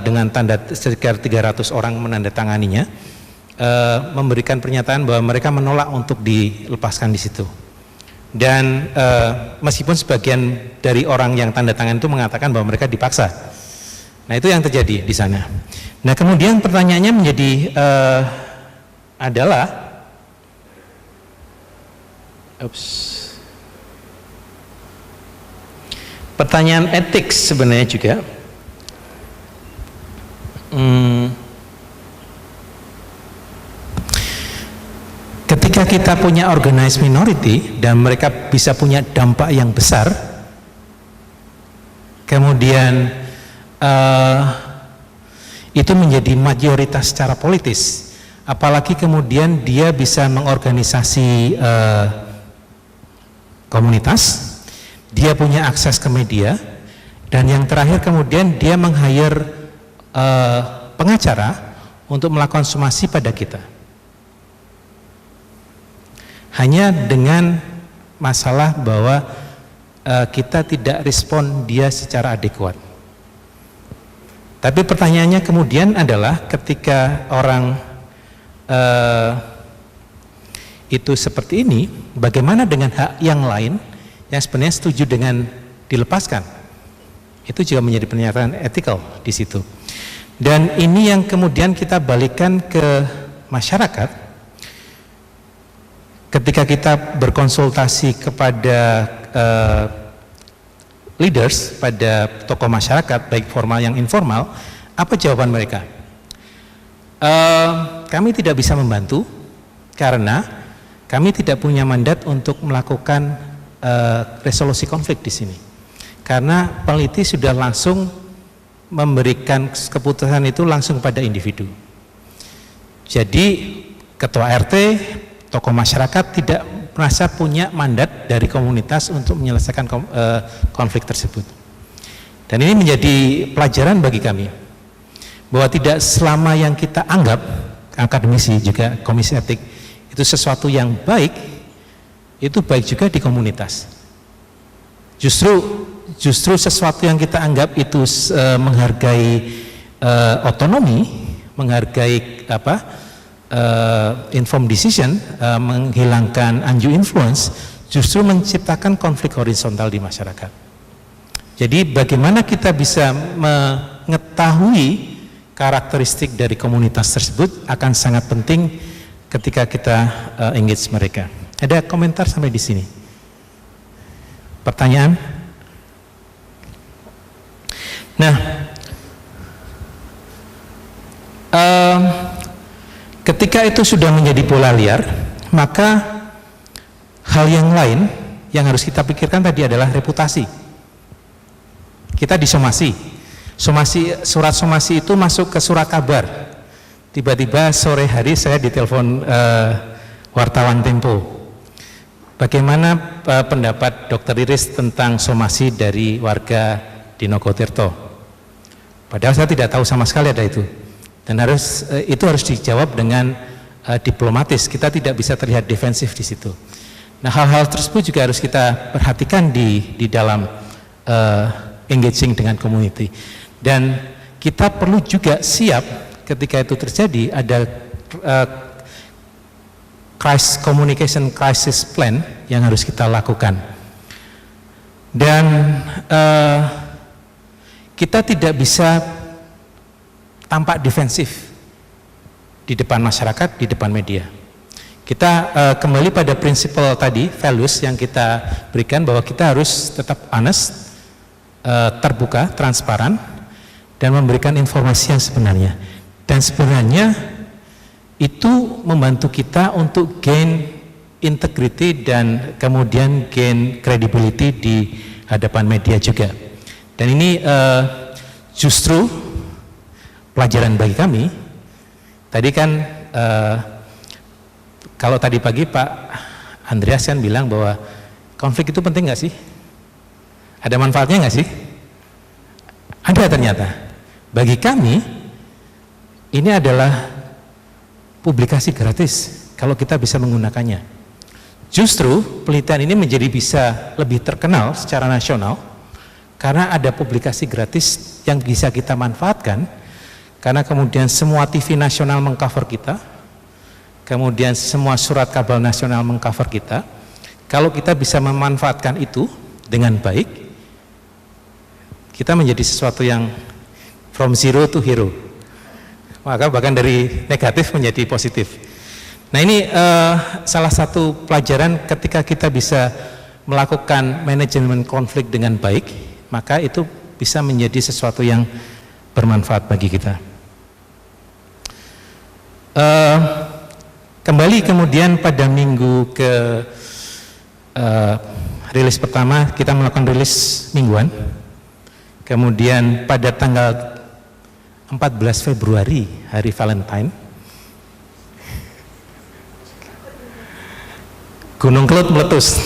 dengan tanda sekitar 300 orang menandatanganinya, memberikan pernyataan bahwa mereka menolak untuk dilepaskan di situ. Dan meskipun sebagian dari orang yang tanda tangan itu mengatakan bahwa mereka dipaksa. Nah, itu yang terjadi di sana. Nah, kemudian pertanyaannya menjadi adalah pertanyaan etik sebenarnya juga. Ketika kita punya organized minority dan mereka bisa punya dampak yang besar, kemudian itu menjadi mayoritas secara politis, apalagi kemudian dia bisa mengorganisasi komunitas, dia punya akses ke media, dan yang terakhir kemudian dia meng-hire pengacara untuk melakukan somasi pada kita. Hanya dengan masalah bahwa kita tidak respon dia secara adekuat. Tapi pertanyaannya kemudian adalah ketika orang itu seperti ini, bagaimana dengan hak yang lain yang sebenarnya setuju dengan dilepaskan? Itu juga menjadi pernyataan etikal di situ. Dan ini yang kemudian kita balikkan ke masyarakat. Ketika kita berkonsultasi kepada leaders, pada tokoh masyarakat, baik formal yang informal, apa jawaban mereka? Kami tidak bisa membantu karena kami tidak punya mandat untuk melakukan resolusi konflik di sini. Karena peneliti sudah langsung memberikan keputusan itu langsung pada individu. Jadi ketua RT, tokoh masyarakat tidak merasa punya mandat dari komunitas untuk menyelesaikan konflik tersebut. Dan ini menjadi pelajaran bagi kami bahwa tidak selama yang kita anggap, akademisi juga komisi etik, itu sesuatu yang baik, itu baik juga di komunitas. Justru justru sesuatu yang kita anggap itu menghargai otonomi, menghargai informed decision, menghilangkan undue influence, justru menciptakan konflik horizontal di masyarakat. Jadi bagaimana kita bisa mengetahui karakteristik dari komunitas tersebut akan sangat penting ketika kita engage mereka. Ada komentar sampai di sini? Pertanyaan? Nah, ketika itu sudah menjadi pola liar, maka hal yang lain yang harus kita pikirkan tadi adalah reputasi. Kita disomasi. Surat somasi itu masuk ke surat kabar. Tiba-tiba sore hari saya ditelepon wartawan Tempo. Bagaimana pendapat Dr. Iris tentang somasi dari warga di Nogotirto? Padahal saya tidak tahu sama sekali ada itu. Dan itu harus dijawab dengan diplomatis. Kita tidak bisa terlihat defensif di situ. Nah, hal-hal tersebut juga harus kita perhatikan di dalam engaging dengan community. Dan kita perlu juga siap ketika itu terjadi, ada communication crisis plan yang harus kita lakukan. Dan kita tidak bisa tampak defensif di depan masyarakat, di depan media. Kita kembali pada prinsip tadi, values yang kita berikan, bahwa kita harus tetap honest, terbuka, transparan, dan memberikan informasi yang sebenarnya. Dan sebenarnya itu membantu kita untuk gain integrity dan kemudian gain credibility di hadapan media juga. Dan ini justru pelajaran bagi kami. Tadi kan kalau tadi pagi Pak Andreas kan bilang bahwa konflik itu penting nggak sih? Ada manfaatnya nggak sih? Ada ternyata. Bagi kami ini adalah publikasi gratis kalau kita bisa menggunakannya. Justru penelitian ini menjadi bisa lebih terkenal secara nasional karena ada publikasi gratis yang bisa kita manfaatkan, karena kemudian semua TV nasional mengcover kita, kemudian semua surat kabar nasional mengcover kita. Kalau kita bisa memanfaatkan itu dengan baik, kita menjadi sesuatu yang from zero to hero, maka bahkan dari negatif menjadi positif. Nah, ini salah satu pelajaran ketika kita bisa melakukan manajemen konflik dengan baik, maka itu bisa menjadi sesuatu yang bermanfaat bagi kita. Kembali kemudian pada minggu ke rilis pertama, kita melakukan rilis mingguan. Kemudian pada tanggal 14 Februari, hari Valentine, Gunung Kelut meletus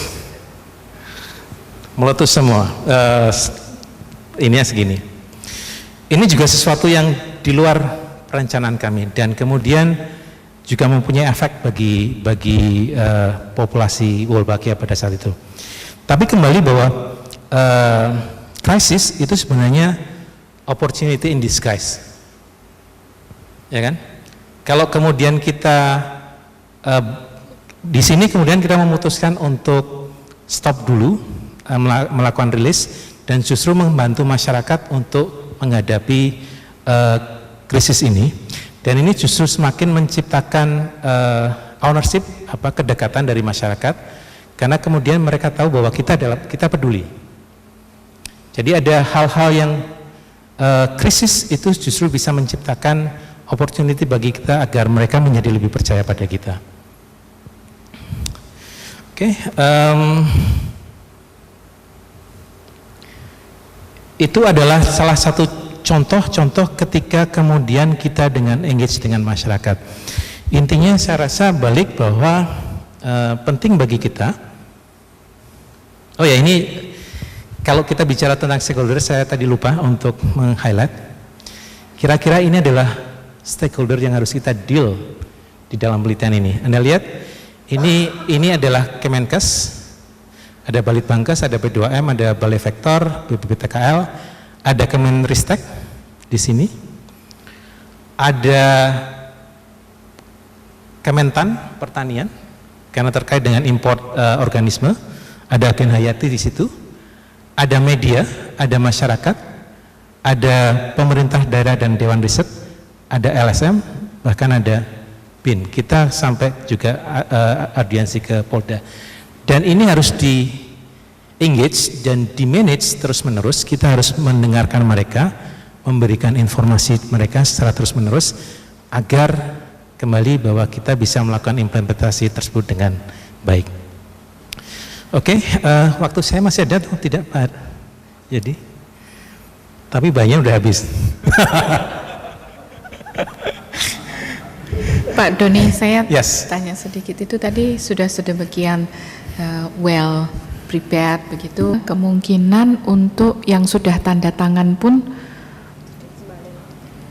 semua. Ini segini. Ini juga sesuatu yang di luar perencanaan kami, dan kemudian juga mempunyai efek bagi populasi Wolbachia pada saat itu. Tapi kembali bahwa krisis itu sebenarnya opportunity in disguise. Ya kan? Kalau kemudian kita di sini kemudian kita memutuskan untuk stop dulu melakukan rilis, dan justru membantu masyarakat untuk menghadapi krisis ini. Dan ini justru semakin menciptakan ownership, kedekatan dari masyarakat, karena kemudian mereka tahu bahwa kita peduli. Jadi ada hal-hal yang krisis itu justru bisa menciptakan opportunity bagi kita agar mereka menjadi lebih percaya pada kita. Itu adalah salah satu contoh-contoh ketika kemudian kita engage dengan masyarakat. Intinya saya rasa balik bahwa penting bagi kita. Oh ya, ini kalau kita bicara tentang stakeholder, saya tadi lupa untuk meng-highlight. Kira-kira ini adalah stakeholder yang harus kita deal di dalam penelitian ini. Anda lihat, ini adalah Kemenkes, ada Balitbangkes, ada B2M, ada Balai Vektor, BPPTKL, ada Kemenristek di sini, ada Kementan Pertanian karena terkait dengan import organisme, ada Agen Hayati di situ, ada media, ada masyarakat, ada pemerintah daerah dan Dewan Riset, ada LSM, bahkan ada BIN. Kita sampai juga audiensi ke Polda. Dan ini harus di engage dan di manage terus menerus. Kita harus mendengarkan mereka, memberikan informasi mereka secara terus menerus agar kembali bahwa kita bisa melakukan implementasi tersebut dengan baik. Oke, waktu saya masih ada atau tidak Pak? Jadi, tapi banyak udah habis. Pak Doni, saya Yes. tanya sedikit, itu tadi sudah sedemikian well prepared begitu, kemungkinan untuk yang sudah tanda tangan pun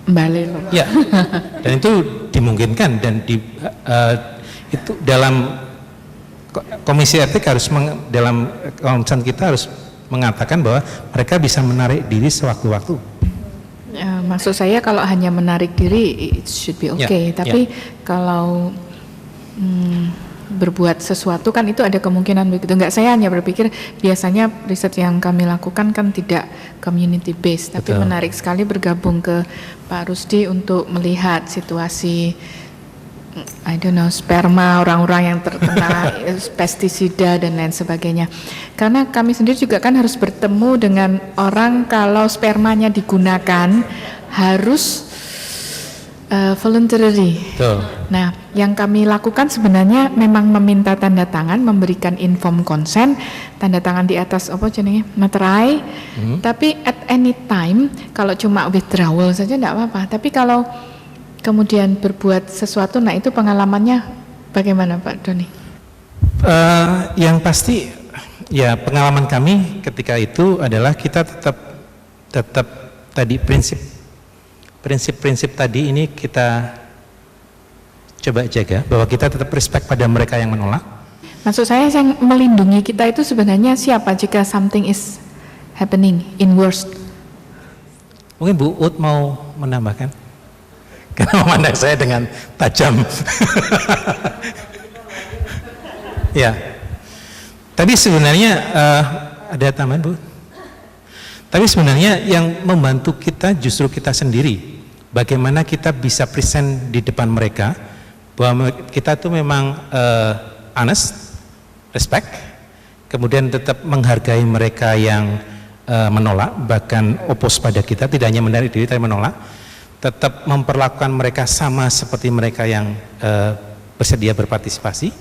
balik loh. Ya, dan itu dimungkinkan dan itu dalam Komisi Etik harus dalam konsen kita harus mengatakan bahwa mereka bisa menarik diri sewaktu-waktu. Maksud saya kalau hanya menarik diri it should be okay, tapi kalau berbuat sesuatu kan itu ada kemungkinan begitu. Enggak, saya hanya berpikir biasanya riset yang kami lakukan kan tidak community based, tapi Betul. menarik sekali bergabung ke Pak Rusdi untuk melihat situasi I don't know, sperma orang-orang yang terkena pestisida dan lain sebagainya. Karena kami sendiri juga kan harus bertemu dengan orang kalau spermanya digunakan harus voluntary. Betul. Nah, yang kami lakukan sebenarnya memang meminta tanda tangan, memberikan informed consent, tanda tangan di atas apa jenenge materai. Tapi at any time kalau cuma withdrawal saja enggak apa-apa. Tapi kalau kemudian berbuat sesuatu, nah itu pengalamannya bagaimana Pak Doni? Yang pasti ya pengalaman kami ketika itu adalah kita tetap tadi prinsip tadi ini kita coba jaga bahwa kita tetap respect pada mereka yang menolak. Maksud saya yang melindungi kita itu sebenarnya siapa jika something is happening in worst? Mungkin Bu Ut mau menambahkan? Karena memandang saya dengan tajam. Ya, tadi sebenarnya ada tambahan Bu. Tapi sebenarnya yang membantu kita justru kita sendiri. Bagaimana kita bisa present di depan mereka bahwa kita tuh memang honest, respect, kemudian tetap menghargai mereka yang menolak, bahkan oppose pada kita, tidak hanya menarik diri tapi menolak. Tetap memperlakukan mereka sama seperti mereka yang bersedia berpartisipasi,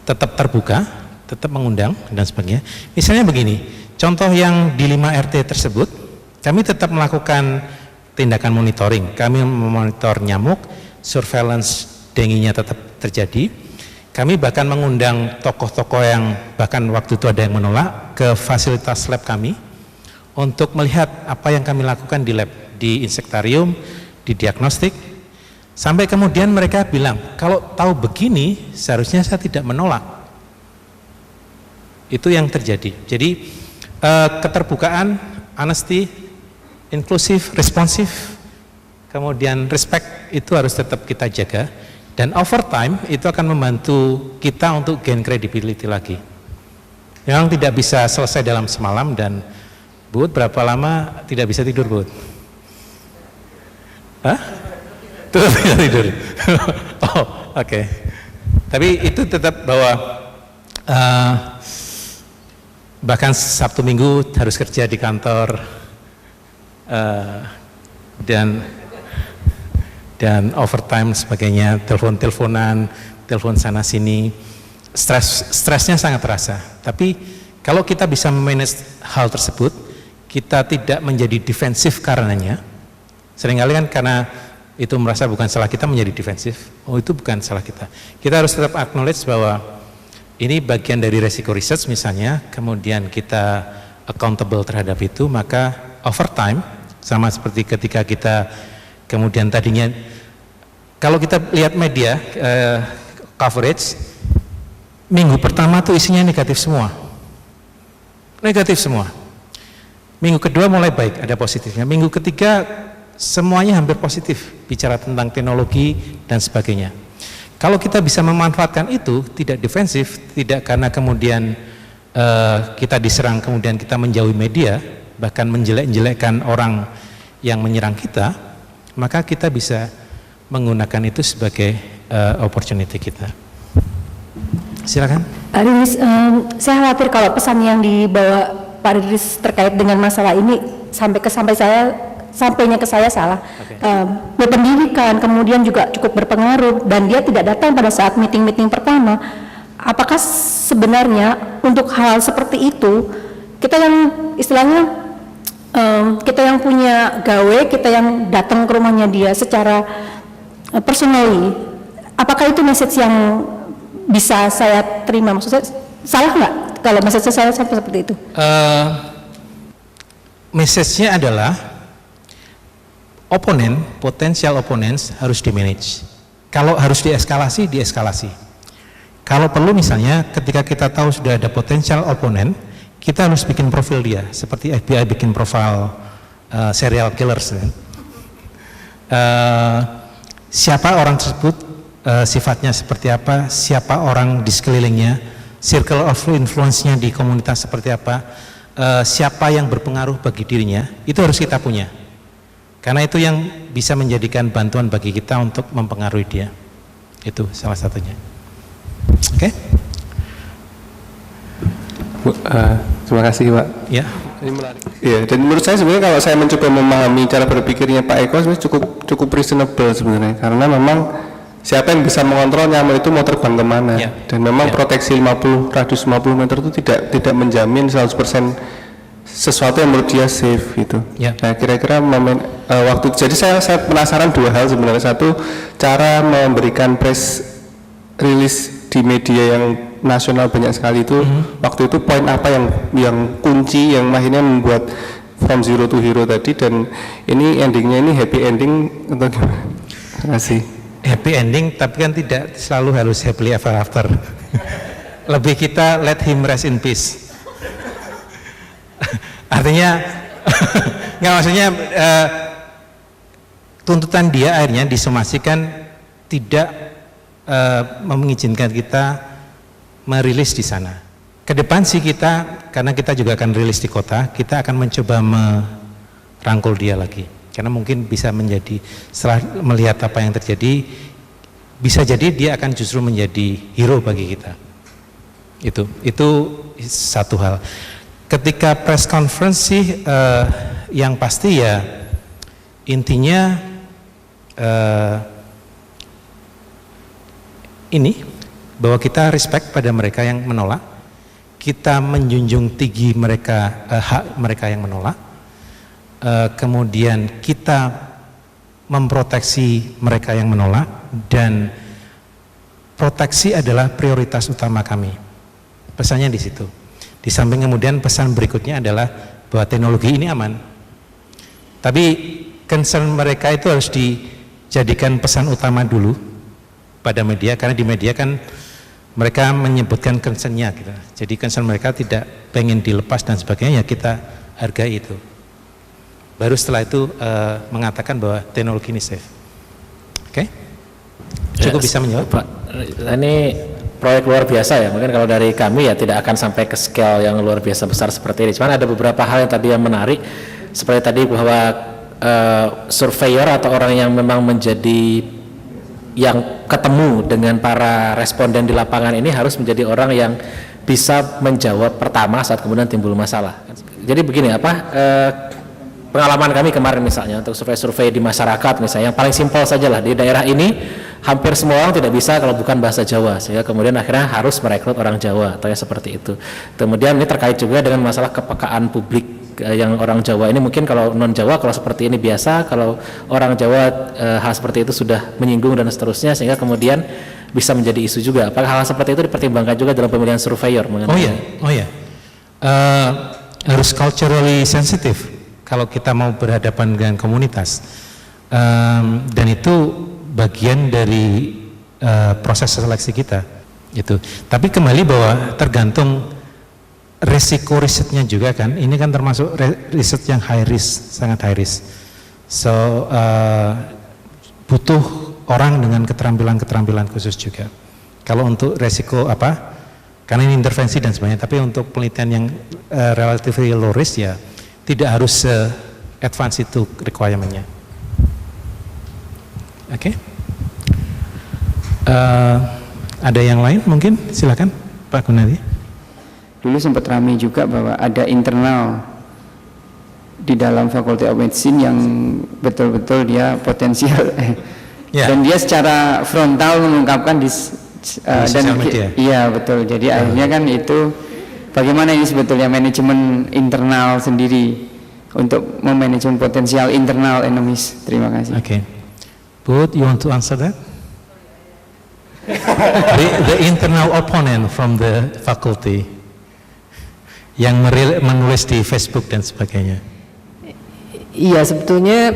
tetap terbuka, tetap mengundang dan sebagainya. Misalnya begini, contoh yang di 5 RT tersebut, kami tetap melakukan tindakan monitoring. Kami memonitor nyamuk, surveillance denginya tetap terjadi. Kami bahkan mengundang tokoh-tokoh yang bahkan waktu itu ada yang menolak ke fasilitas lab kami untuk melihat apa yang kami lakukan di lab, di insektarium, di diagnostik, sampai kemudian mereka bilang kalau tahu begini seharusnya saya tidak menolak. Itu yang terjadi. Jadi keterbukaan, honesty, inklusif, responsif, kemudian respect itu harus tetap kita jaga, dan over time itu akan membantu kita untuk gain credibility lagi. Memang tidak bisa selesai dalam semalam, dan Bu, berapa lama tidak bisa tidur Bu? Hah? Tetap tidak tidur. Oh, oke. Tapi itu tetap bahwa bahkan Sabtu Minggu harus kerja di kantor dan overtime sebagainya, telepon-teleponan, telepon sana sini, stresnya sangat terasa. Tapi kalau kita bisa memanage hal tersebut, kita tidak menjadi defensif karenanya. Seringkali kan karena itu merasa bukan salah kita menjadi defensif. Oh, itu bukan salah kita. Kita harus tetap acknowledge bahwa ini bagian dari resiko research misalnya, kemudian kita accountable terhadap itu, maka over time, sama seperti ketika kita kemudian tadinya, kalau kita lihat media coverage, minggu pertama tuh isinya negatif semua. Negatif semua. Minggu kedua mulai baik, ada positifnya. Minggu ketiga semuanya hampir positif, bicara tentang teknologi dan sebagainya. Kalau kita bisa memanfaatkan itu, tidak defensif, tidak karena kemudian kita diserang kemudian kita menjauhi media, bahkan menjelek-jelekkan orang yang menyerang kita, maka kita bisa menggunakan itu sebagai opportunity kita. Silakan. Pak Riris, saya khawatir kalau pesan yang dibawa Pak Riris terkait dengan masalah ini sampainya ke saya salah. Berpendidikan kemudian juga cukup berpengaruh dan dia tidak datang pada saat meeting-meeting pertama. Apakah sebenarnya untuk hal seperti itu kita yang istilahnya kita yang punya gawe, kita yang datang ke rumahnya dia secara personally, apakah itu message yang bisa saya terima? Maksudnya salah nggak kalau message saya sampai seperti itu? Message-nya adalah potensial opponents harus di-manage. Kalau harus dieskalasi, dieskalasi. Kalau perlu misalnya ketika kita tahu sudah ada potensial opponent, kita harus bikin profil dia, seperti FBI bikin profil serial killers. Siapa orang tersebut, sifatnya seperti apa, siapa orang di sekelilingnya, circle of influence-nya di komunitas seperti apa, siapa yang berpengaruh bagi dirinya, itu harus kita punya. Karena itu yang bisa menjadikan bantuan bagi kita untuk mempengaruhi dia. Itu salah satunya. Oke? Terima kasih Pak. Ya. Ini menarik. Ya, dan menurut saya sebenarnya kalau saya mencoba memahami cara berpikirnya Pak Eko sebenarnya cukup reasonable sebenarnya, karena memang siapa yang bisa mengontrol nyamuk itu mau terbang kemana, dan memang proteksi radius 50 meter itu tidak menjamin 100% sesuatu yang menurut dia safe gitu. Nah kira-kira waktu jadi saya penasaran dua hal sebenarnya. Satu, cara memberikan press release di media yang nasional banyak sekali itu waktu itu poin apa yang kunci yang akhirnya membuat from zero to hero tadi, dan ini endingnya ini happy ending atau gimana? Terima kasih. Happy ending, tapi kan tidak selalu harus happily ever after. Lebih kita let him rest in peace. Artinya nggak, maksudnya tuntutan dia akhirnya disomasikan tidak mengizinkan kita merilis di sana. Kedepan sih kita, karena kita juga akan rilis di kota, kita akan mencoba merangkul dia lagi. Karena mungkin bisa menjadi, setelah melihat apa yang terjadi, bisa jadi dia akan justru menjadi hero bagi kita. Itu satu hal. Ketika press conference sih yang pasti ya intinya ini, bahwa kita respect pada mereka yang menolak, kita menjunjung tinggi mereka, hak mereka yang menolak, kemudian kita memproteksi mereka yang menolak, dan proteksi adalah prioritas utama kami. Pesannya di situ. Di samping kemudian pesan berikutnya adalah bahwa teknologi ini aman. Tapi concern mereka itu harus dijadikan pesan utama dulu pada media, karena di media kan mereka menyebutkan concernnya gitu. Jadi concern mereka tidak pengen dilepas dan sebagainya, ya kita hargai itu. Baru setelah itu mengatakan bahwa teknologi ini safe. Oke? Cukup bisa menjawab? Pak, ini proyek luar biasa ya, mungkin kalau dari kami ya tidak akan sampai ke scale yang luar biasa besar seperti ini. Cuman ada beberapa hal yang tadi yang menarik, seperti tadi bahwa surveyor atau orang yang memang menjadi yang ketemu dengan para responden di lapangan ini harus menjadi orang yang bisa menjawab pertama saat kemudian timbul masalah. Jadi begini, pengalaman kami kemarin misalnya untuk survei-survei di masyarakat misalnya, yang paling simpel saja lah, di daerah ini hampir semua orang tidak bisa kalau bukan bahasa Jawa, sehingga kemudian akhirnya harus merekrut orang Jawa atau yang seperti itu. Kemudian ini terkait juga dengan masalah kepekaan publik, yang orang Jawa ini mungkin kalau non Jawa kalau seperti ini biasa, kalau orang Jawa hal seperti itu sudah menyinggung dan seterusnya, sehingga kemudian bisa menjadi isu juga. Apakah hal seperti itu dipertimbangkan juga dalam pemilihan surveyor? Oh ya, harus culturally sensitive kalau kita mau berhadapan dengan komunitas, dan itu bagian dari proses seleksi kita itu. Tapi kembali bahwa tergantung resiko risetnya juga kan, ini kan termasuk riset yang high risk, sangat high risk. So butuh orang dengan keterampilan khusus juga. Kalau untuk resiko apa, karena ini intervensi dan sebagainya, tapi untuk penelitian yang relatively low risk ya tidak harus advance itu requirement-nya. Oke. Ada yang lain mungkin, silakan Pak Gunadi. Dulu sempat ramai juga bahwa ada internal di dalam Faculty of Medicine yang betul-betul dia potensial dan dia secara frontal mengungkapkan di dan media. Iya betul. Jadi akhirnya kan itu bagaimana ini sebetulnya manajemen internal sendiri untuk memanajemen potensial internal enemies. Terima kasih. Okay. Bud, you want to answer that? the internal opponent from the faculty yang menulis di Facebook dan sebagainya. Iya, sebetulnya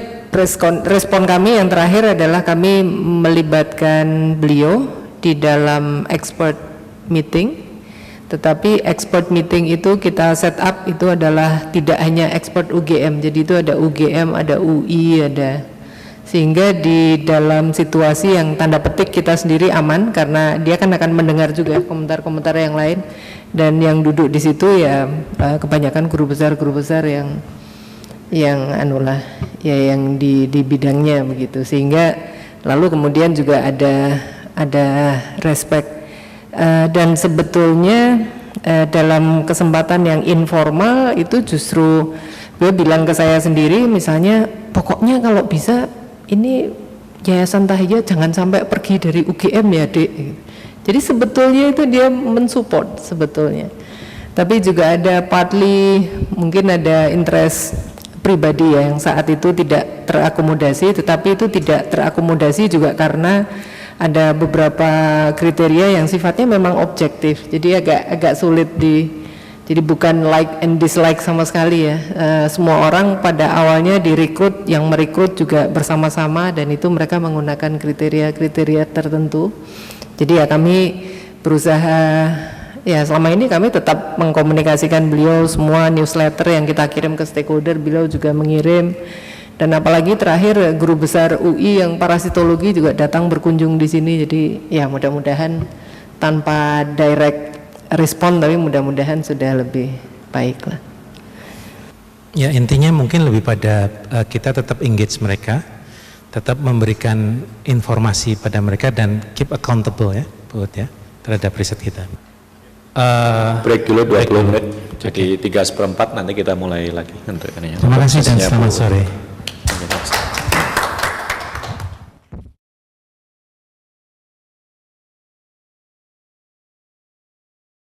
respon kami yang terakhir adalah kami melibatkan beliau di dalam expert meeting. Tetapi expert meeting itu kita set up itu adalah tidak hanya expert UGM, jadi itu ada UGM, ada UI, ada, sehingga di dalam situasi yang tanda petik kita sendiri aman karena dia kan akan mendengar juga komentar-komentar yang lain, dan yang duduk di situ ya kebanyakan guru besar yang anulah ya yang di bidangnya begitu, sehingga lalu kemudian juga ada respect dan sebetulnya dalam kesempatan yang informal itu justru gue bilang ke saya sendiri misalnya, pokoknya kalau bisa ini Yayasan Tahiyya jangan sampai pergi dari UGM ya Dek. Jadi sebetulnya itu dia mensupport sebetulnya, tapi juga ada partly mungkin ada interest pribadi ya yang saat itu tidak terakomodasi, tetapi itu tidak terakomodasi juga karena ada beberapa kriteria yang sifatnya memang objektif, jadi agak sulit jadi bukan like and dislike sama sekali ya. Semua orang pada awalnya direkrut, yang merekrut juga bersama-sama dan itu mereka menggunakan kriteria-kriteria tertentu. Jadi ya kami berusaha ya selama ini kami tetap mengkomunikasikan beliau, semua newsletter yang kita kirim ke stakeholder beliau juga mengirim, dan apalagi terakhir guru besar UI yang parasitologi juga datang berkunjung di sini. Jadi ya mudah-mudahan tanpa direct respon tapi mudah-mudahan sudah lebih baik lah. Ya intinya mungkin lebih pada kita tetap engage mereka, tetap memberikan informasi pada mereka dan keep accountable ya, Bud ya, terhadap riset kita. Break dulu 20 menit, jadi 3/4 nanti kita mulai lagi untuk ini. Terima kasih dan selamat sore.